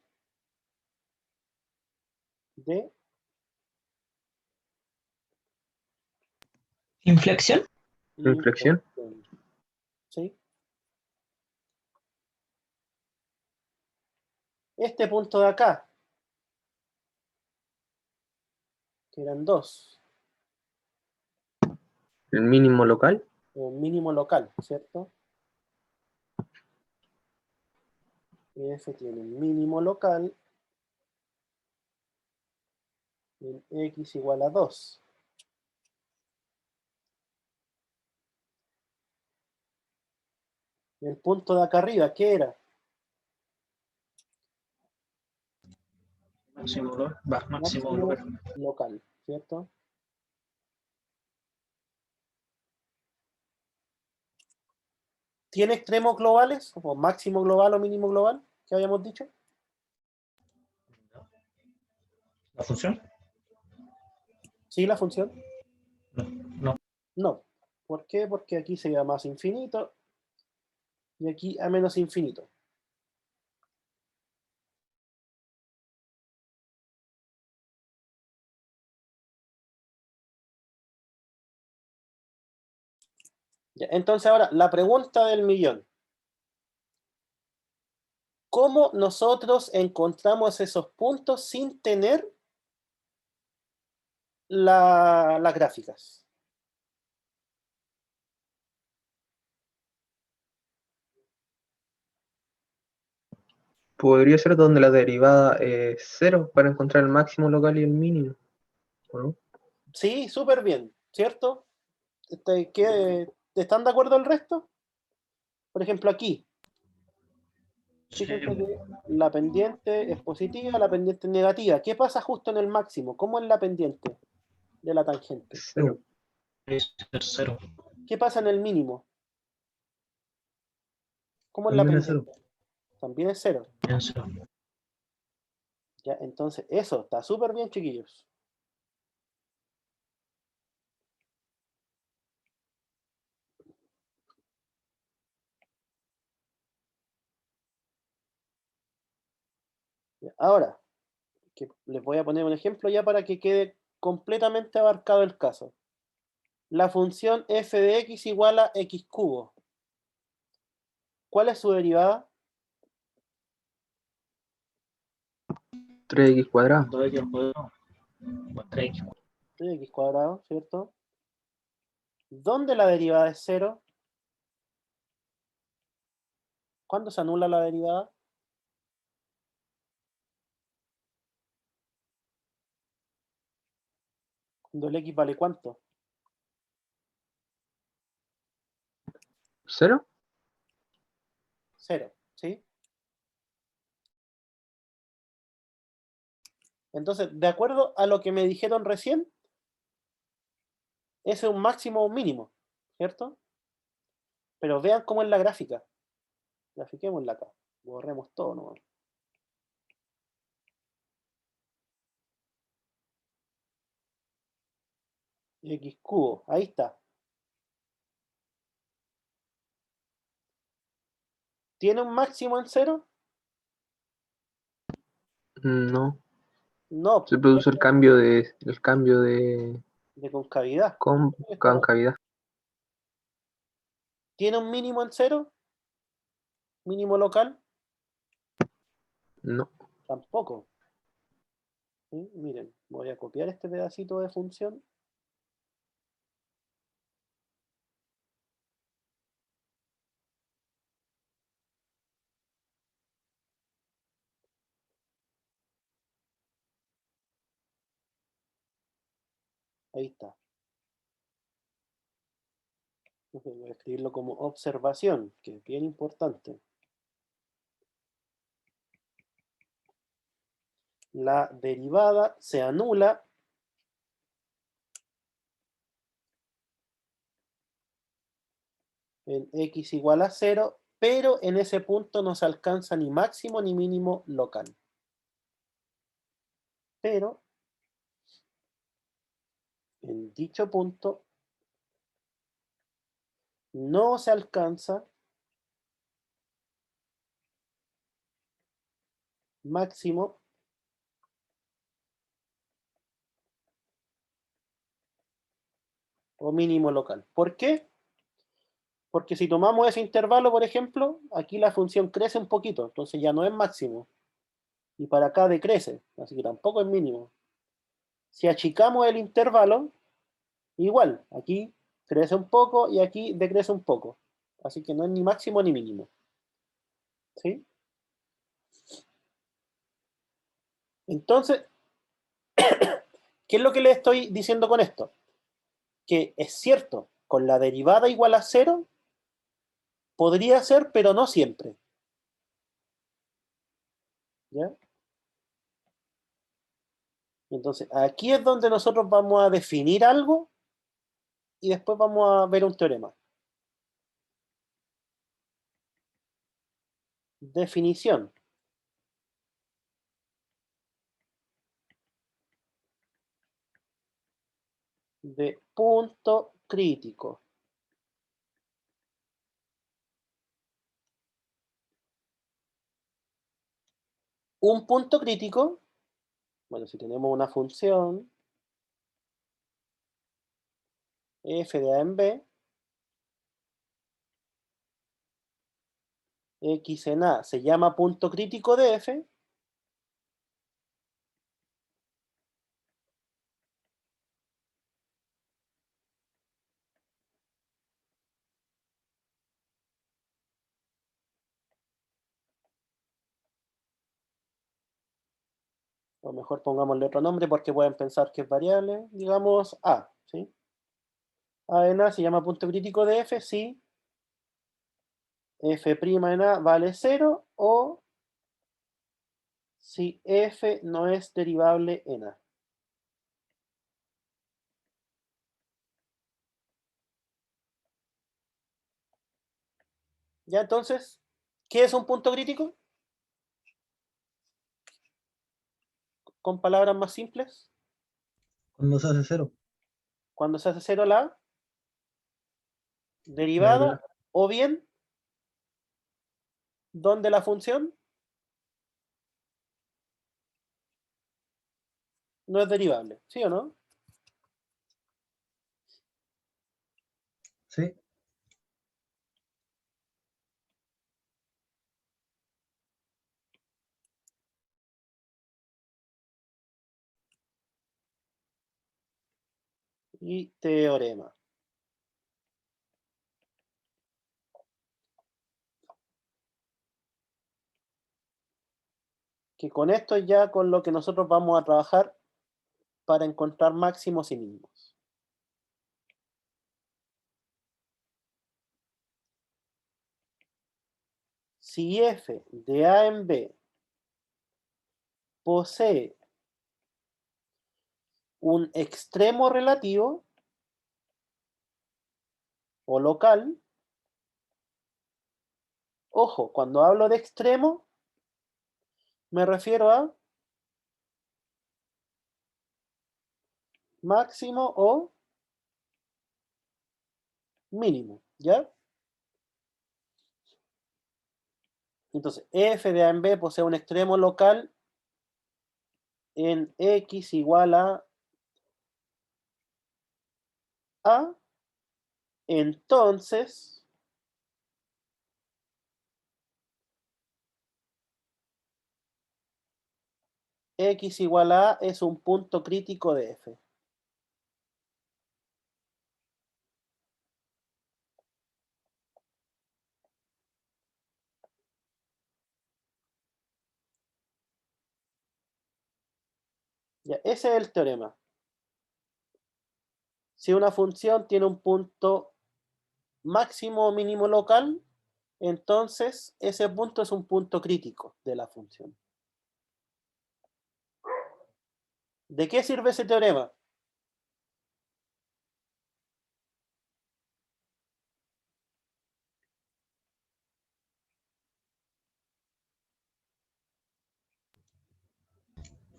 de ¿Inflexión? Inflexión. ¿Sí? Este punto de acá, que eran 2, El mínimo local. un mínimo local, ¿cierto? F tiene un mínimo local en X igual a 2. El punto de acá arriba, ¿qué era? Máximo local. Local, ¿cierto? ¿Tiene extremos globales? ¿O máximo global o mínimo global? ¿Qué habíamos dicho? ¿La función? ¿Sí, la función? No. No. ¿Por qué? Porque aquí sería más infinito y aquí a menos infinito. Ya, entonces ahora, la pregunta del millón. ¿Cómo nosotros encontramos esos puntos sin tener las gráficas? Podría ser donde la derivada es cero para encontrar el máximo local y el mínimo. ¿O no? Sí, súper bien, ¿cierto? ¿Están de acuerdo el resto? Por ejemplo, aquí. Sí. Fíjense que la pendiente es positiva, la pendiente es negativa. ¿Qué pasa justo en el máximo? ¿Cómo es la pendiente de la tangente? Cero. Es cero. ¿Qué pasa en el mínimo? ¿Cómo es la También es cero. pendiente? También es cero. En cero. Ya, entonces, eso está súper bien, chiquillos. Ya, ahora, que les voy a poner un ejemplo ya para que quede completamente abarcado el caso. La función f de x igual a x cubo. ¿Cuál es su derivada? 3x cuadrado. 2x al cuadrado. 3x. 3x cuadrado, ¿cierto? ¿Dónde la derivada es 0? ¿Cuándo se anula la derivada? Cuando el x vale ¿cuánto? ¿Cero? 0, ¿sí? Entonces, de acuerdo a lo que me dijeron recién, ese es un máximo o un mínimo, ¿cierto? Pero vean cómo es la gráfica. Grafiquémosla acá. Borremos todo nomás. X cubo, ahí está. ¿Tiene un máximo en 0? No. No, Se produce el cambio de de concavidad. concavidad. ¿Tiene un mínimo en 0? ¿Mínimo local? No. Tampoco. ¿Sí? Miren, voy a copiar este pedacito de función. Ahí está. Entonces voy a escribirlo como observación, que es bien importante. La derivada se anula en x igual a 0, pero en ese punto no se alcanza ni máximo ni mínimo local. Pero en dicho punto no se alcanza máximo o mínimo local. ¿Por qué? Porque si tomamos ese intervalo, por ejemplo, aquí la función crece un poquito, entonces ya no es máximo. Y para acá decrece, así que tampoco es mínimo. Si achicamos el intervalo, igual, aquí crece un poco y aquí decrece un poco. Así que no es ni máximo ni mínimo. ¿Sí? Entonces, ¿qué es lo que le estoy diciendo con esto? Que es cierto, con la derivada igual a 0, podría ser, pero no siempre. ¿Ya? Entonces, aquí es donde nosotros vamos a definir algo y después vamos a ver un teorema. Definición. De punto crítico. Un punto crítico, bueno, si tenemos una función f de a en b, x en a se llama punto crítico de f, o mejor pongámosle otro nombre porque pueden pensar que es variable, digamos a, ¿sí? A en a se llama punto crítico de f si f' en a vale 0 o si f no es derivable en a. Ya, entonces, ¿qué es un punto crítico? Con palabras más simples, Cuando se hace 0. cuando se hace 0 la La derivada, o bien, donde la función no es derivable, ¿sí o no? Sí. Y teorema. Que con esto es ya con lo que nosotros vamos a trabajar para encontrar máximos y mínimos. Si f de a en b posee un extremo relativo o local, ojo, cuando hablo de extremo, me refiero a máximo o mínimo, ¿ya? Entonces, f de a en b posee un extremo local en x igual a, entonces x igual a es un punto crítico de f. Ya, ese es el teorema. Si una función tiene un punto máximo o mínimo local, entonces ese punto es un punto crítico de la función. ¿De qué sirve ese teorema?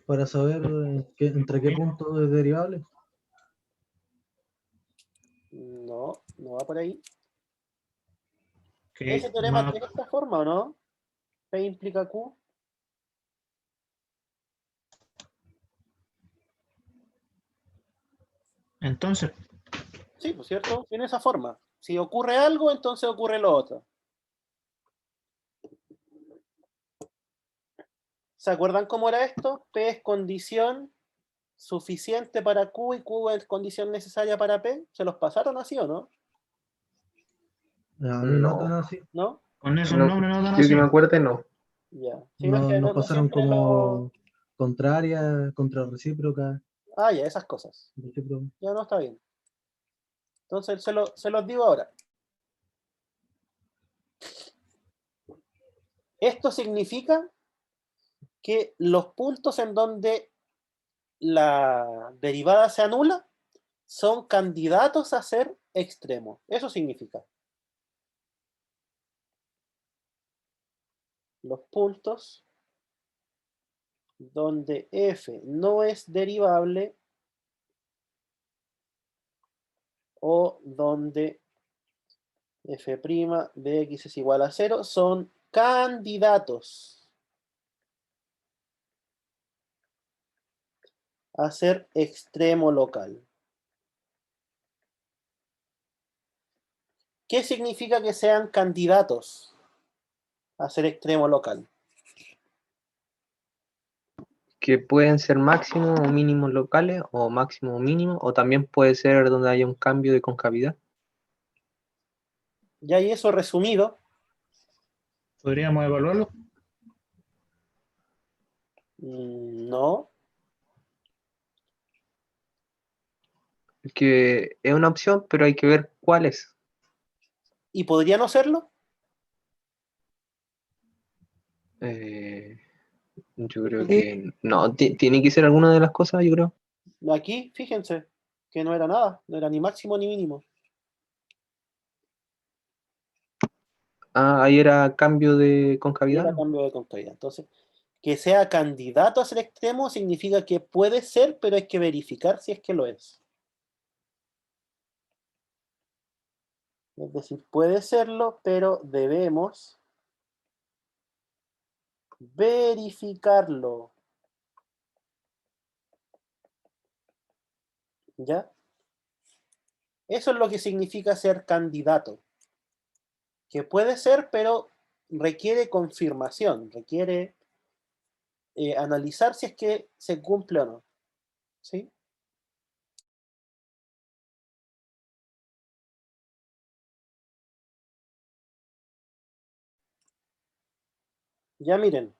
Para saber entre qué punto es derivable. No, no va por ahí. Que ¿Ese teorema más- tiene esta forma o no? P implica Q. entonces, Sí, pues cierto, tiene esa forma. Si ocurre algo, entonces ocurre lo otro. ¿Se acuerdan cómo era esto? P es condición suficiente para Q y Q es condición necesaria para P. ¿Se los pasaron así o no? A mí no tan No, así. ¿No? con esos no, nombres no dan yo que así. me acuerde, no. Ya. Sí, no es que Nos no pasaron siempre lo... como contraria, contrarrecíproca, Ah, ya, esas cosas. recíproca. Ya no está bien. Entonces se los digo ahora. Esto significa que los puntos en donde la derivada se anula son candidatos a ser extremos. Eso significa. Los puntos donde f no es derivable o donde f' de x es igual a 0 son candidatos a ser extremo local. ¿Qué significa que sean candidatos a ser extremo local? Que pueden ser máximos o mínimos locales, o máximo o mínimo, o también puede ser donde haya un cambio de concavidad. Ya hay eso resumido. ¿Podríamos evaluarlo? No. Que es una opción, pero hay que ver cuál es. ¿Y podría no serlo? Eh, yo creo que no, tiene que ser alguna de las cosas, yo creo. Aquí, fíjense, que no era nada, no era ni máximo ni mínimo. Ah, ahí era cambio de Y concavidad, era ¿no? cambio de contrariedad. Entonces, que sea candidato a ser extremo significa que puede ser, pero hay que verificar si es que lo es. Es decir, puede serlo, pero debemos verificarlo. ¿Ya? Eso es lo que significa ser candidato. Que puede ser, pero requiere confirmación, requiere analizar si es que se cumple o no. ¿Sí? Ya miren.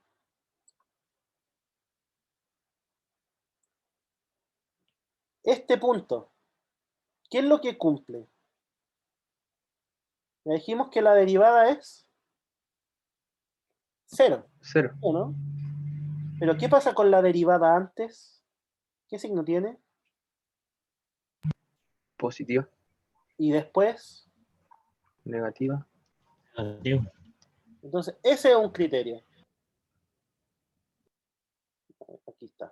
Este punto, ¿qué es lo que cumple? Ya dijimos que la derivada es 0, Cero, ¿no? Pero ¿qué pasa con la derivada antes? ¿Qué signo tiene? positiva, Y después, negativa. Negativo. entonces ese es un criterio. Aquí está.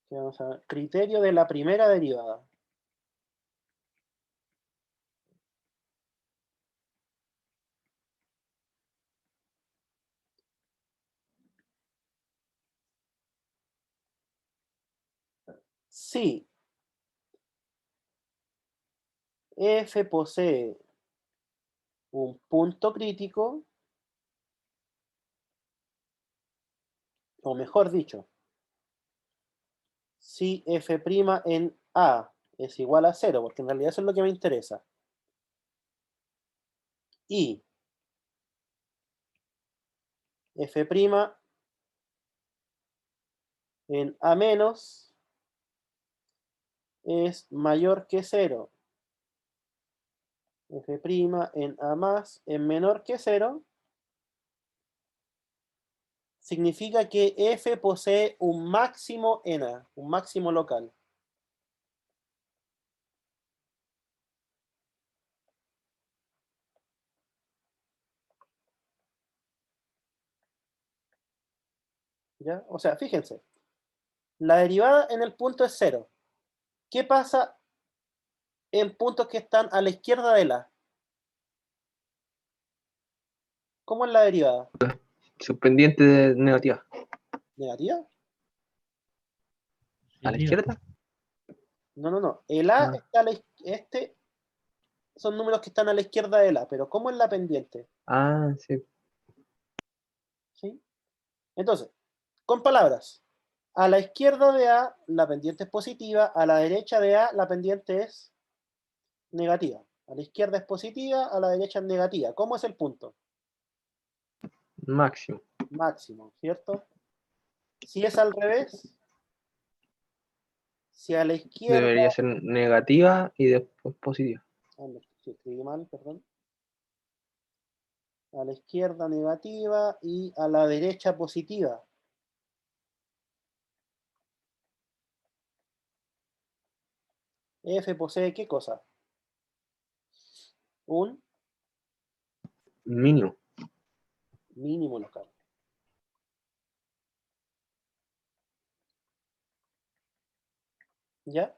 Aquí vamos a ver. Criterio de la primera derivada. Si f posee un punto crítico, o mejor dicho, si f' en A es igual a 0, porque en realidad eso es lo que me interesa, y f' en A menos es mayor que 0, f' en A más es menor que 0, significa que f posee un máximo en A, un máximo local. ¿Ya? O sea, fíjense, la derivada en el punto es 0. ¿Qué pasa en puntos que están a la izquierda de la? ¿Cómo es la derivada? Subpendiente negativa. ¿Negativa? ¿A la Sí, izquierda? No. El A Ah. está a la son números que están a la izquierda del A, pero ¿cómo es la pendiente? Ah, sí. ¿Sí? Entonces, con palabras, a la izquierda de A la pendiente es positiva, a la derecha de A la pendiente es negativa. A la izquierda es positiva, a la derecha es negativa. ¿Cómo es el punto? Máximo. Máximo, ¿cierto? Si es al revés, si a la izquierda... Debería ser negativa y después positiva. no, sí, escribí mal, perdón. A la izquierda negativa y a la derecha positiva. F posee ¿qué cosa? Un Mínimo. mínimo local. ¿Ya?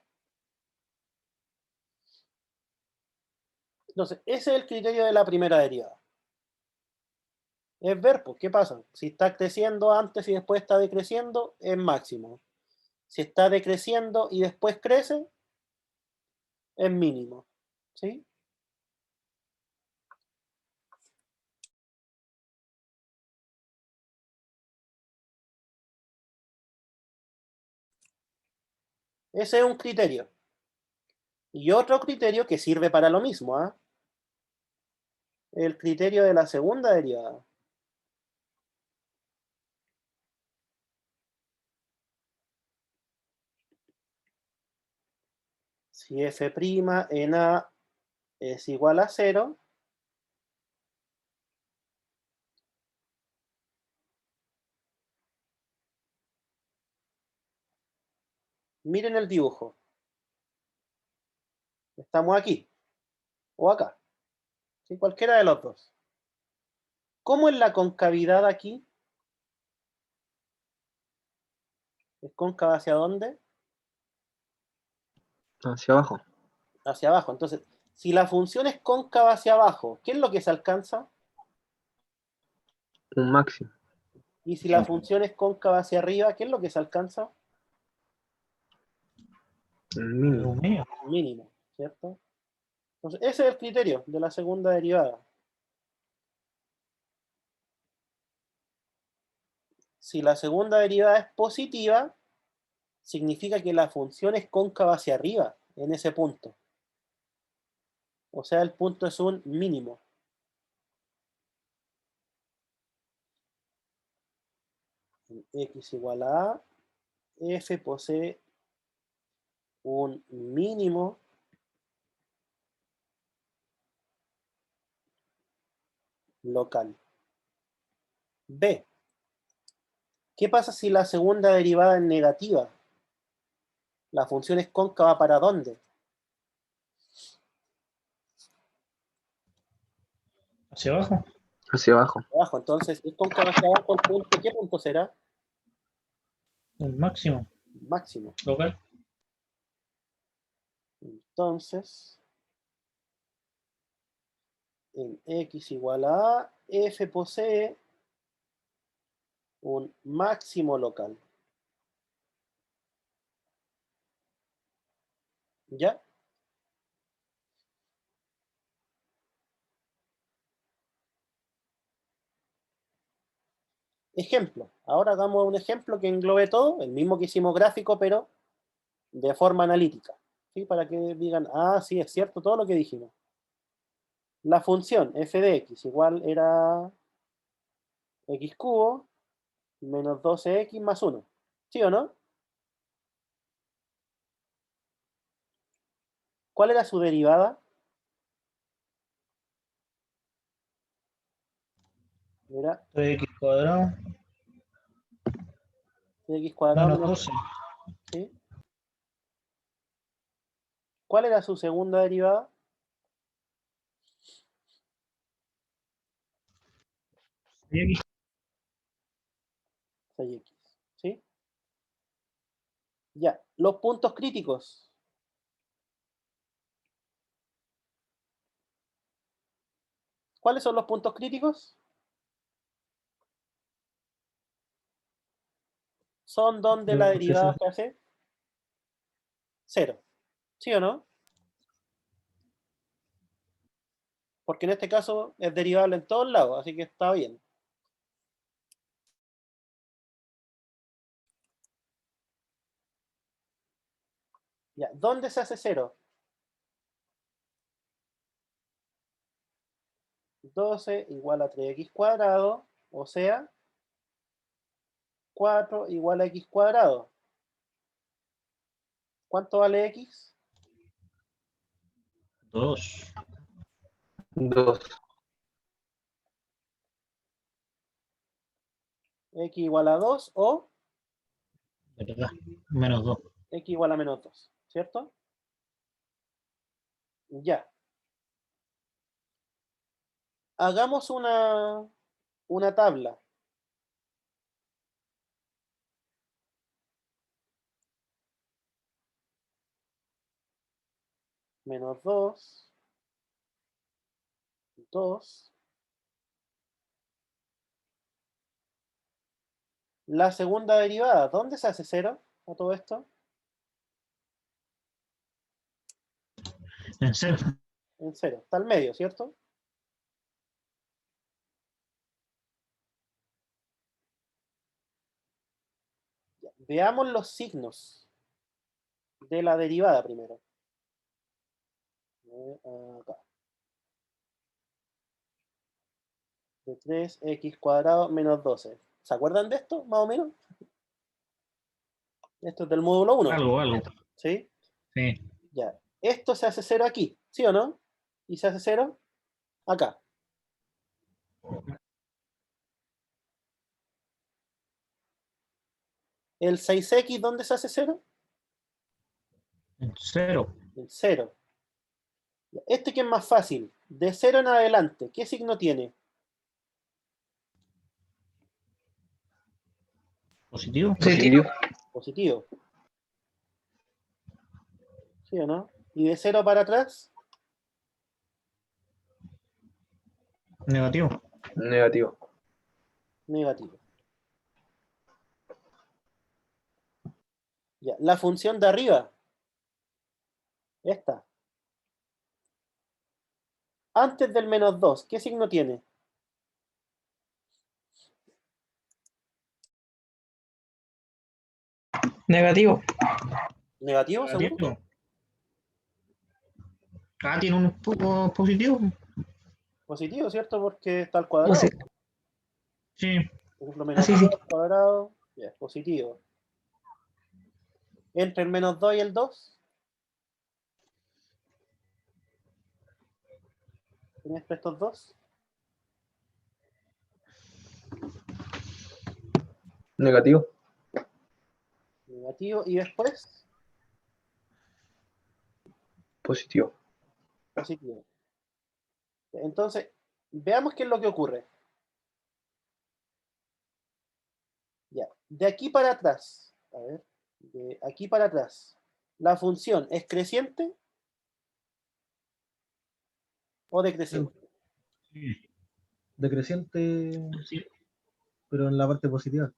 Entonces, ese es el criterio de la primera derivada. Es ver, pues, ¿qué pasa? Si está creciendo antes y después está decreciendo, es máximo. Si está decreciendo y después crece, es mínimo. ¿Sí? Ese es un criterio. Y otro criterio que sirve para lo mismo, ¿ah? El criterio de la segunda derivada. Si f' en A es igual a 0, miren el dibujo. Estamos aquí o acá. ¿Sí? Cualquiera de los dos. ¿Cómo es la concavidad aquí? ¿Es cóncava hacia dónde? Hacia abajo. Hacia abajo. Entonces, si la función es cóncava hacia abajo, ¿qué es lo que se alcanza? Un máximo. Y si la función es cóncava hacia arriba, ¿qué es lo que se alcanza? Un mínimo. un medio. Mínimo, ¿cierto? Entonces, ese es el criterio de la segunda derivada. Si la segunda derivada es positiva, significa que la función es cóncava hacia arriba en ese punto. O sea, el punto es un mínimo. X igual a A, f posee un mínimo local. B. ¿Qué pasa si la segunda derivada es negativa? La función es cóncava ¿para dónde? Hacia abajo. Hacia abajo. Abajo. Entonces, es cóncava hacia abajo el punto. ¿Qué punto será? Un máximo Máximo. local. Entonces, en x igual a A, f posee un máximo local. ¿Ya? ejemplo. Ahora hagamos un ejemplo que englobe todo, el mismo que hicimos gráfico, pero de forma analítica. ¿Sí? Para que digan, ah, sí, es cierto todo lo que dijimos. La función f de x igual era x cubo menos 12x más 1. ¿Sí o no? ¿Cuál era su derivada? Era 3x cuadrado x cuadrado menos menos 12. ¿sí? ¿Cuál era su segunda derivada? 6x. 6x. ¿Sí? Ya, los puntos críticos. ¿Cuáles son los puntos críticos? Son donde la derivada se hace 0. ¿Sí o no? Porque en este caso es derivable en todos lados, así que está bien. Ya, ¿dónde se hace 0? 12 igual a 3x cuadrado, o sea, 4 igual a x cuadrado. ¿Cuánto vale x? 2. 2. X igual a 2 o ¿Verdad? Menos 2. x igual a menos 2, ¿cierto? Ya. Hagamos una tabla. Menos 2, 2. La segunda derivada, ¿dónde se hace 0 a todo esto? En 0. En 0. Está al medio, ¿cierto? Ya. Veamos los signos de la derivada primero. Acá. De 3x cuadrado menos 12. ¿Se acuerdan de esto, más o menos? Esto es del módulo 1. Algo. ¿Sí? Sí. Ya. Esto se hace 0 aquí, ¿sí o no? Y se hace 0 acá. ¿El 6x dónde se hace 0? En 0. En 0. Este que es más fácil. De 0 en adelante, ¿qué signo tiene? Positivo. Positivo. Positivo. ¿Sí o no? Y de 0 para atrás, Negativo. Negativo. negativo. Ya. La función de arriba. Esta. Antes del menos 2, ¿qué signo tiene? Negativo. ¿Negativo, seguro? Negativo. Ah, tiene un poco positivo. Positivo, ¿cierto? Porque está al cuadrado. Sí. Sí. Por ejemplo, menos Sí, 2 sí. al cuadrado, ya es positivo. Entre el menos 2 y el 2, ¿tienes estos dos? Negativo. Negativo. Y después, Positivo. positivo. Entonces, veamos qué es lo que ocurre. Ya, de aquí para atrás, a ver, de aquí para atrás, ¿la función es creciente o decreciente? Decreciente, Sí. pero en la parte positiva.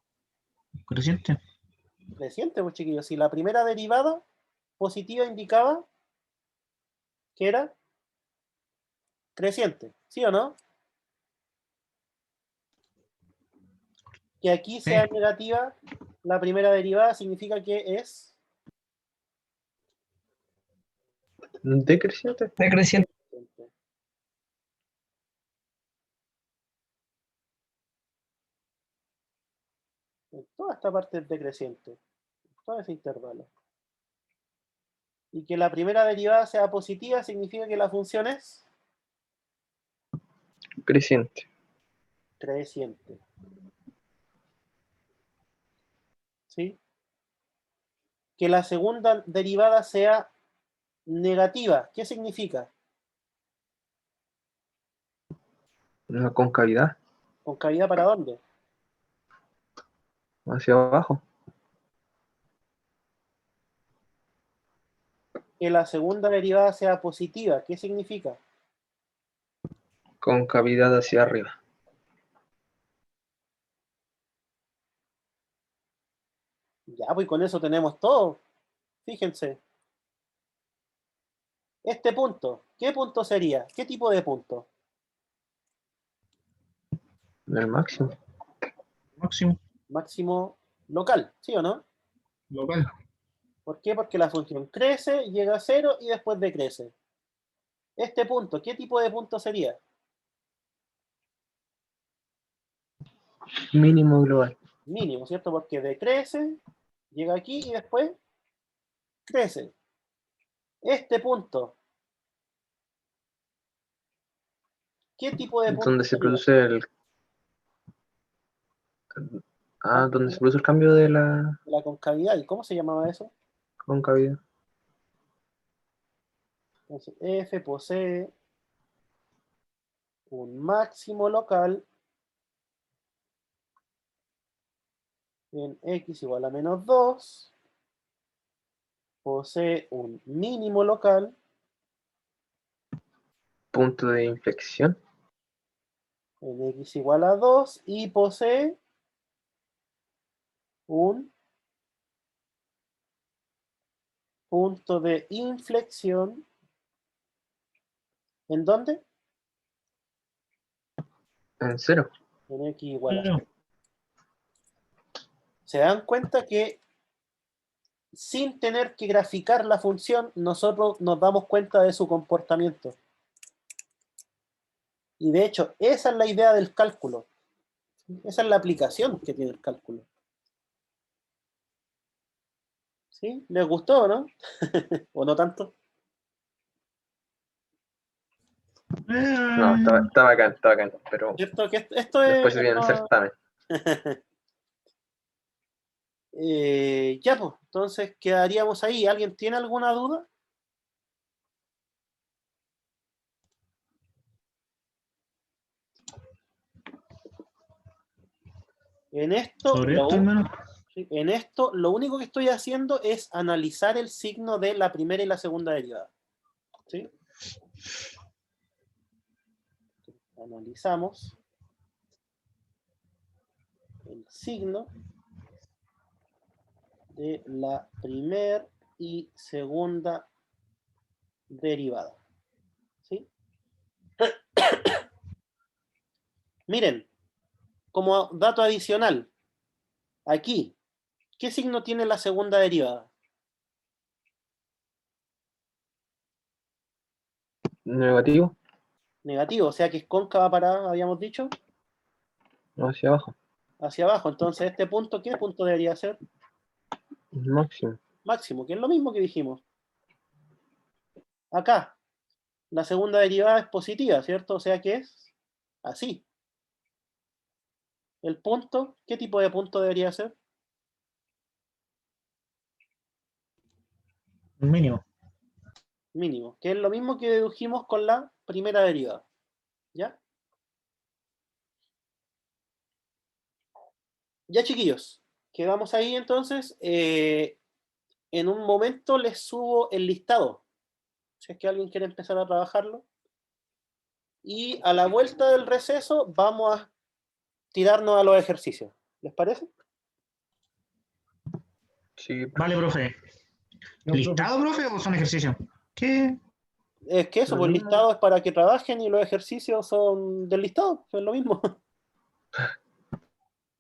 Creciente. Creciente, pues chiquillos. Si la primera derivada positiva indicaba que era creciente, ¿sí o no? que aquí Sí. sea negativa, la primera derivada significa que es Decreciente. Decreciente. en toda esta parte es decreciente, todo ese intervalo. Y que la primera derivada sea positiva significa que la función es Creciente. creciente. ¿Sí? Que la segunda derivada sea negativa. ¿Qué significa? Una concavidad ¿Concavidad para dónde? hacia abajo. Que la segunda derivada sea positiva. ¿Qué significa? Concavidad hacia arriba. Ya, pues con eso tenemos todo. Fíjense. Este punto, ¿qué punto sería? ¿Qué tipo de punto? El máximo. Máximo. Máximo local, ¿sí o no? Local. ¿Por qué? Porque la función crece, llega a cero y después decrece. Este punto, ¿qué tipo de punto sería? Mínimo global. Mínimo, ¿cierto? Porque decrece, llega aquí y después crece. Este punto, ¿qué tipo de punto Donde se sería? produce el. Donde se produce el cambio de la La concavidad. ¿Y cómo se llamaba eso? concavidad. Entonces, F posee un máximo local en x igual a menos 2, posee un mínimo local Punto de inflexión. en x igual a 2 y posee un punto de inflexión. ¿En dónde? En cero. En x igual a 0. ¿Se dan cuenta que sin tener que graficar la función, nosotros nos damos cuenta de su comportamiento? Y de hecho, esa es la idea del cálculo. Esa es la aplicación que tiene el cálculo. ¿Sí? ¿Les gustó, no? ¿O no tanto? No, está bacán, pero ¿Cierto? Que esto después es... se viene el certamen. Ya, pues, entonces quedaríamos ahí. ¿Alguien tiene alguna duda? En esto, Sobre esto, al menos. en esto, lo único que estoy haciendo es analizar el signo de la primera y la segunda derivada. ¿Sí? Analizamos el signo de la primera y segunda derivada. ¿Sí? Miren, como dato adicional, aquí, ¿qué signo tiene la segunda derivada? Negativo, Negativo, o sea que es cóncava para, habíamos dicho, hacia abajo. hacia abajo. Entonces, este punto, ¿qué punto debería ser? Máximo. Máximo, que es lo mismo que dijimos. Acá, la segunda derivada es positiva, ¿cierto? O sea que es así. El punto, ¿qué tipo de punto debería ser? Mínimo. Mínimo, que es lo mismo que dedujimos con la primera derivada. ¿Ya? Ya, chiquillos, quedamos ahí entonces. En un momento les subo el listado, si es que alguien quiere empezar a trabajarlo. Y a la vuelta del receso vamos a tirarnos a los ejercicios. ¿Les parece? Sí, Vale, profe. No, profe. ¿Listado, profe, o son ejercicios? ¿Qué? Es que eso, Lo pues el mismo. listado es para que trabajen y los ejercicios son del listado, es lo mismo.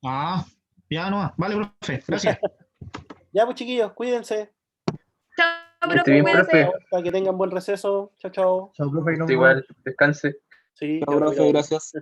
Ah, ya no. Vale, profe, gracias. Ya, pues chiquillos, cuídense. Chao, Que esté profe, bien, cuídense. profe. Para que tengan buen receso. Chao, chao. Chao, profe, y nos vemos. Igual, descanse. Sí, Chao, profe, gracias.